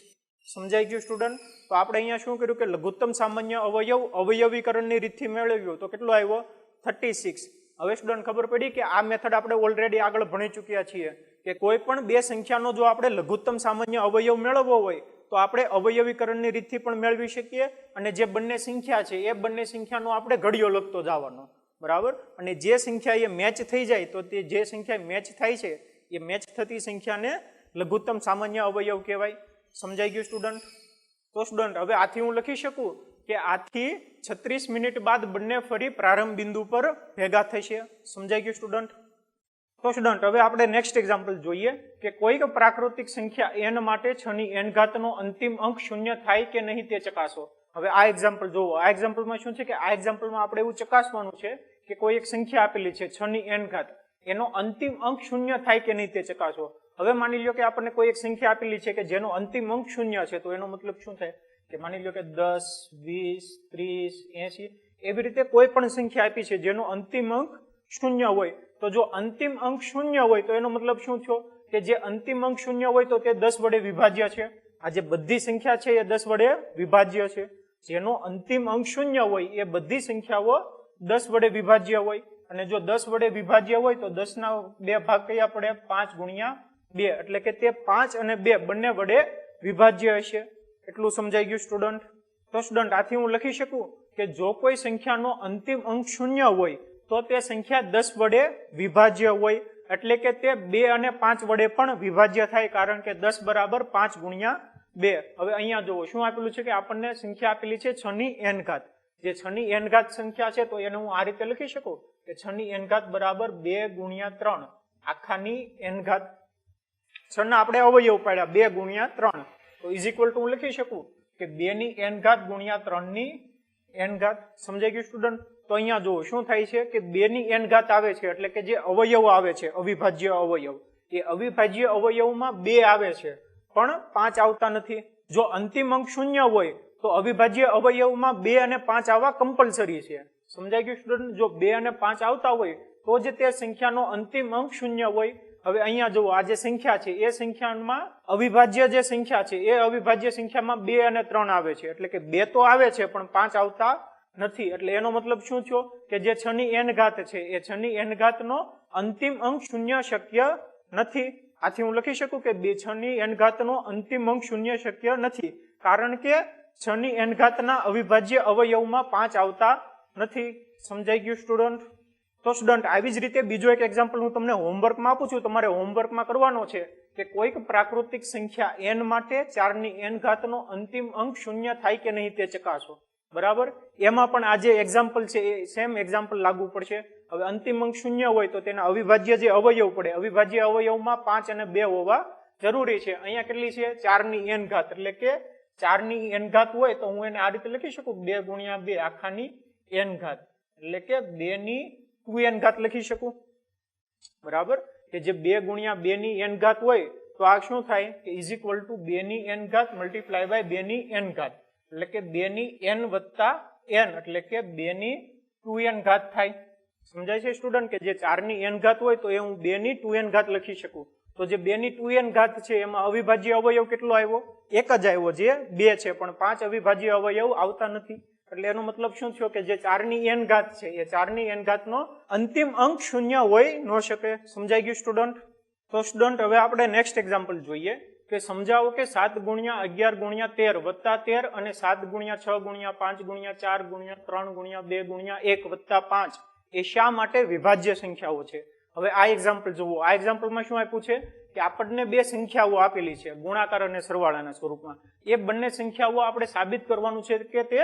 સમજાઈ ગયું સ્ટુડન્ટ? તો આપણે અહીંયા શું કર્યું કે લઘુત્તમ સામાન્ય અવયવ અવયવીકરણની રીતથી મેળવ્યો તો કેટલો આવ્યો 36. હવે સ્ટુડન્ટ ખબર પડી કે આ મેથડ આપણે ઓલરેડી આગળ ભણી ચૂક્યા છીએ કે કોઈ પણ બે સંખ્યાનો જો આપણે લઘુત્તમ સામાન્ય અવયવ મેળવવો હોય તો આપણે અવયવીકરણની રીતથી પણ મેળવી શકીએ અને જે બંને સંખ્યા છે એ બંને સંખ્યાનો આપણે ઘડિયો લખતો જવાનો બરાબર. અને જે સંખ્યા એ મેચ થઈ જાય તો તે જે સંખ્યા મેચ થાય છે એ મેચ થતી સંખ્યાને લઘુત્તમ સામાન્ય અવયવ કહેવાય. સમજાઈ ગયું સ્ટુડન્ટ? તો સ્ટુડન્ટ હવે આથી હું લખી શકું કે આથી 36 મિનિટ બાદ બંને ફરી પ્રારંભ બિંદુ પર ભેગા થશે. સમજાઈ ગયું સ્ટુડન્ટ? તો સ્ટુડન્ટ હવે આપણે નેક્સ્ટ એક્ઝામ્પલ જોઈએ કે કોઈક પ્રાકૃતિક સંખ્યા n માટે 6 ની n ઘાતનો અંતિમ અંક શૂન્ય થાય કે નહીં તે ચકાસો. હવે આ એક્ઝામ્પલ જોવો. આ એક્ઝામ્પલમાં શું છે કે આ એક્ઝામ્પલમાં આપણે એવું ચકાસવાનું છે કે કોઈ એક સંખ્યા આપેલી છે 6 ની n ઘાત, એનો અંતિમ અંક શૂન્ય થાય કે નહીં તે ચકાસો. હવે માની લ્યો કે આપણને કોઈ એક સંખ્યા આપેલી છે કે જેનો અંતિમ અંક શૂન્ય છે તો એનો મતલબ શું થાય કે માની લ્યો કે 10, 20, 30, 80 એવી રીતે કોઈ પણ સંખ્યા આપી છે જેનો અંતિમ અંક શૂન્ય હોય તો જો અંતિમ અંક શૂન્ય હોય તો એનો મતલબ શું થયો કે જે અંતિમ અંક શૂન્ય હોય તો તે 10 વડે વિભાજ્ય છે. આ જે બધી સંખ્યા છે એ 10 વડે વિભાજ્ય છે. જેનો અંતિમ અંક શૂન્ય હોય એ બધી સંખ્યાઓ 10 વડે વિભાજ્ય હોય અને જો 10 વડે વિભાજ્ય હોય તો 10 ના 2 ભાગ કયા પડે 5 ગુણ્યા 2 એટલે કે તે 5 અને 2 બંને વડે વિભાજ્ય હશે. એટલું સમજાઈ ગયું સ્ટુડન્ટ? તો સ્ટુડન્ટ આથી હું લખી શકું કે જો કોઈ સંખ્યાનો અંતિમ અંક શૂન્ય હોય તો તે સંખ્યા 10 વડે વિભાજ્ય હોય એટલે કે તે 2 અને 5 વડે પણ વિભાજ્ય થાય, કારણ કે 10 બરાબર 5 ગુણ્યા 2. હવે અહીંયા જુઓ શું આપેલું છે કે આપણને સંખ્યા આપેલી છે 6 ની n ઘાત. જે 6 ની n ઘાત સંખ્યા છે તો એને હું આ રીતે લખી શકું કે 6 ની n ઘાત બરાબર 2 ગુણ્યા 3 આખાની n ઘાત. 6 ના આપણે અવયવ પાડ્યા 2 ગુણ્યા 3, તો ઇઝ ઇક્વલ ટુ હું લખી શકું કે 2 ની n ઘાત ગુણ્યા 3 ની n ઘાત. સમજાઈ ગયું સ્ટુડન્ટ? તો અહીંયા જુઓ શું થાય છે કે 2 ની n ઘાત આવે છે, એટલે કે જે અવયવ આવે છે અવિભાજ્ય અવયવ, એ અવિભાજ્ય અવયવમાં 2 આવે છે પણ 5 આવતા નથી. જો અંતિમ અંક 0 હોય તો અવિભાજ્ય અવયવમાં 2 અને 5 આવવા કમ્પલસરી છે. સમજાઈ ગયું સ્ટુડન્ટ? જો 2 અને 5 આવતા હોય તો જ તે સંખ્યાનો અંતિમ અંક 0 હોય. હવે અહીંયા જુઓ આ જે સંખ્યા છે એ સંખ્યામાં અવિભાજ્ય જે સંખ્યા છે એ અવિભાજ્ય સંખ્યામાં 2 અને 3 આવે છે, એટલે કે 2 તો આવે છે પણ 5 આવતા નથી. એટલે એનો મતલબ શું થયો કે જે 6 ની n ઘાત છે એ 6 ની n ઘાત નો અંતિમ અંક 0 શક્ય નથી. આથી હું લખી શકું કે 6 ની n ઘાત નો અંતિમ અંક 0 શક્ય નથી, કારણ કે 6 ની n ઘાત ના અવિભાજ્ય અવયવમાં 5 આવતા નથી. સમજાઈ ગયું સ્ટુડન્ટ? તો સ્ટુડન્ટ આવી જ રીતે બીજો એક એક્ઝામ્પલ હું તમને હોમવર્કમાં આપું છું. તમારે હોમવર્કમાં કરવાનો છે કે કોઈક પ્રાકૃતિક સંખ્યા n માટે 4 ની n ઘાત નો અંતિમ અંક 0 થાય કે નહીં તે ચકાસો. બરાબર? એમાં પણ આ જે એક્ઝામ્પલ છે એ સેમ એક્ઝામ્પલ લાગુ પડશે. હવે અંતિમ અંક 0 હોય તો તેના અવિભાજ્ય જે અવયવ પડે, અવિભાજ્ય અવયવમાં 5 અને 2 હોવા જરૂરી છે. અહીંયા કેટલી છે? 4 ની n ઘાત, એટલે કે 4 ની n ઘાત હોય તો હું એને આ રીતે લખી શકું 2 ગુણ્યા 2 આખાની n ઘાત, એટલે કે 2 ની 2n ઘાત લખી શકું. બરાબર? કે જે 2 ગુણ્યા 2 ની n ઘાત હોય તો આ શું થાય કે ઇઝ ઇક્વલ ટુ 2 ની n ઘાત મલ્ટીપ્લાય બાય 2 ની n ઘાત, એટલે કે 2 ની n વત્તા n, એટલે કે 2 ની 2n ઘાત થાય. સમજાય છે સ્ટુડન્ટ? કે જે 4 ની n ઘાત હોય તો એ હું 2 ની 2n ઘાત લખી શકું. તો જે 2 ની 2n ઘાત છે એમાં અવિભાજ્ય અવયવ કેટલો આવ્યો? એક જ આવ્યો, જે 2 છે, પણ 5 અવિભાજ્ય અવયવ આવતા નથી. એટલે એનો મતલબ શું થયો કે જે 4 ની n ઘાત છે એ 4 ની n ઘાત નો અંતિમ અંક 0 હોય ન શકે. સમજાઈ ગયું સ્ટુડન્ટ? તો સ્ટુડન્ટ હવે આપણે નેક્સ્ટ એક્ઝામ્પલ જોઈએ કે સમજાવો કે 7 ગુણ્યા 11 ગુણ્યા 13 વત્તા 13 અને 7 ગુણ્યા 6 ગુણ્યા 5 ગુણ્યા 4 ગુણ્યા 3 ગુણ્યા 2 ગુણ્યા 1 વત્તા 5 એ શા માટે વિભાજ્ય સંખ્યાઓ છે? હવે આ એક્ઝામ્પલ જુઓ. આ એક્ઝામ્પલમાં શું આપ્યું છે કે આપણને બે સંખ્યાઓ આપેલી છે ગુણાકાર અને સરવાળાના સ્વરૂપમાં. એ બંને સંખ્યાઓ આપણે સાબિત કરવાનું છે કે તે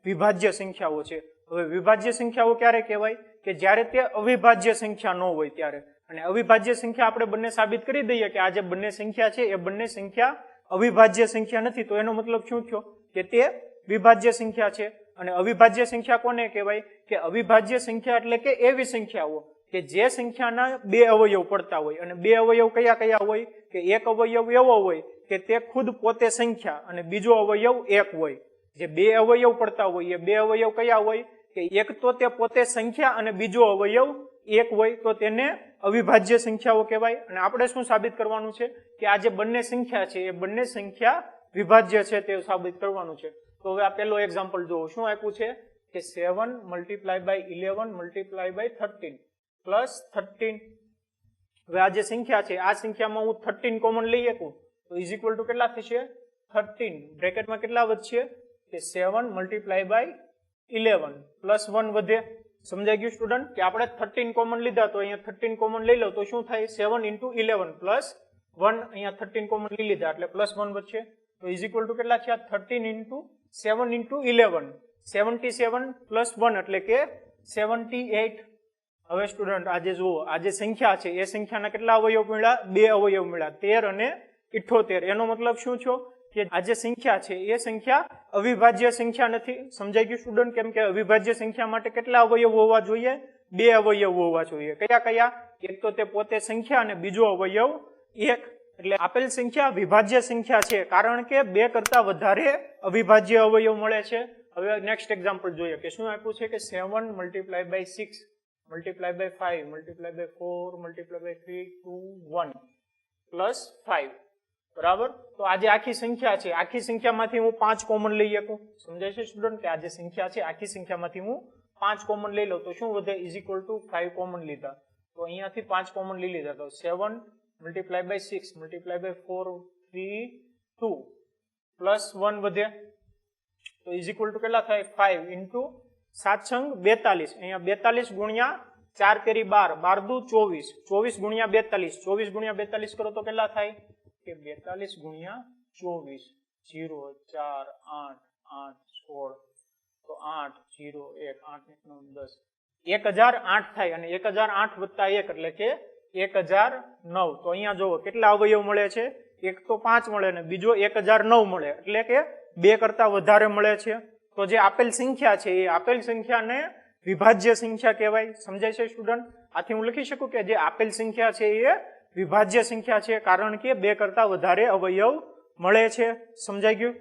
વિભાજ્ય સંખ્યાઓ છે. હવે વિભાજ્ય સંખ્યાઓ ક્યારે કહેવાય? કે જ્યારે તે અવિભાજ્ય સંખ્યા ન હોય ત્યારે. અને અવિભાજ્ય સંખ્યા આપણે બંને સાબિત કરી દઈએ કે આ જે બંને સંખ્યા છે એ બંને સંખ્યા અવિભાજ્ય સંખ્યા નથી, તો એનો મતલબ શું થયો કે તે વિભાજ્ય સંખ્યા છે. અને અવિભાજ્ય સંખ્યા કોને કહેવાય? કે અવિભાજ્ય સંખ્યા એટલે કે એવી સંખ્યાઓ કે જે સંખ્યાના બે અવયવ પડતા હોય. અને બે અવયવ કયા કયા હોય? કે એક અવયવ એવો હોય કે તે ખુદ પોતે સંખ્યા અને બીજો અવયવ એક હોય. જે બે અવયવ પડતા હોય એ બે અવયવ કયા હોય? કે એક તો તે પોતે સંખ્યા અને બીજો અવયવ એક હોય, તો તેને અવિભાજ્ય સંખ્યાઓ કહેવાય. અને આપણે શું સાબિત કરવાનું છે? કે આ જે બંને સંખ્યા છે એ બંને સંખ્યા વિભાજ્ય છે તે સાબિત કરવાનું છે. તો હવે આ પહેલો એક્ઝામ્પલ જુઓ. શું આપ્યું છે કે 7 multiply by 11 multiply by 13 plus 13. હવે આ જે સંખ્યા છે આ સંખ્યામાં હું 13 કોમન લઈ શકું તો ઇઝ ઇક્વલ ટુ કેટલા થશે? 13. બ્રેકેટમાં કેટલા વધશે? કે 7 મલ્ટીપ્લાય બાય 11 પ્લસ 1 વધે. સમજાઈ ગયું સ્ટુડન્ટ? કે આપણે 13 કોમન લીધા તો અહીંયા 13 કોમન લઈ લો તો શું થાય? 7 into 11 પ્લસ 1. અહીંયા 13 કોમન લઈ લીધા એટલે પ્લસ 1 વધશે. તો ઇઝ ઇક્વલ ટુ કેટલા થયા? 13 into 7 into 11 77 પ્લસ 1 એટલે કે 78. હવે સ્ટુડન્ટ આજે જુઓ આ જે સંખ્યા છે એ સંખ્યાના કેટલા અવયવ મળ્યા? બે અવયવ મળ્યા, 13 અને 78. એનો મતલબ શું થયો કે આ જે સંખ્યા છે એ સંખ્યા અવિભાજ્ય સંખ્યા નથી. સમજાઈ ગયું સ્ટુડન્ટ? કેમ કે અવિભાજ્ય સંખ્યા માટે કેટલા અવયવ હોવા જોઈએ? બે અવયવ હોવા જોઈએ. કયા કયા? એક તો તે પોતે સંખ્યા અને બીજો અવયવ એક. એટલે આપેલ સંખ્યા વિભાજ્ય સંખ્યા છે કારણ કે બે કરતા વધારે અવિભાજ્ય અવયવ મળે છે. હવે નેક્સ્ટ એક્ઝામ્પલ જોઈએ કે શું આપ્યું છે કે 7 multiply by 6 multiply by 5 multiply by 4 multiply by 3 2 1 plus 5. બરાબર? તો આ જે આખી સંખ્યા છે આખી સંખ્યામાંથી હું 5 કોમન લઈ શકું. સમજાય છે સ્ટુડન્ટ? કે આ જે સંખ્યા છે આખી સંખ્યામાંથી હું 5 કોમન લઈ લઉં તો શું વધે? ઇઝ ઇક્વલ ટુ 5 કોમન લીધા તો અહીંયાથી 5 કોમન લઈ લીધા તો 7 multiply by 6 multiply by 4 3 2 plus 1 વધે તો ઇઝ ઇક્વલ ટુ કેટલા થાય? 5 ઇન્ટુ 7 છંગ 42. અહીંયા 42 ગુણ્યા 4 તેરી 12, 12 દુ 24, 24 ગુણ્યા 42, 24 ગુણ્યા 42 કરો તો કેટલા થાય કે 42 ગુણ્યા 24, 0 4 8 8 16, તો 8 0 1 8 9 10, 1008 થાય અને 1008 વત્તા 1 એટલે કે 1009. તો અહીંયા જુઓ કેટલા અવયવ મળે છે, એક તો 5 મળે ને બીજો 1009 મળે, એટલે કે 2 કરતા વધારે મળે છે. તો જે આપેલ સંખ્યા છે એ આપેલ સંખ્યાને વિભાજ્ય સંખ્યા કહેવાય. સમજાય છે સ્ટુડન્ટ? આથી હું લખી શકું કે જે આપેલ સંખ્યા છે એ વિભાજ્ય સંખ્યા છે, કારણ કે 2 કરતા વધારે અવયવ મળે છે. સમજાઈ ગયું?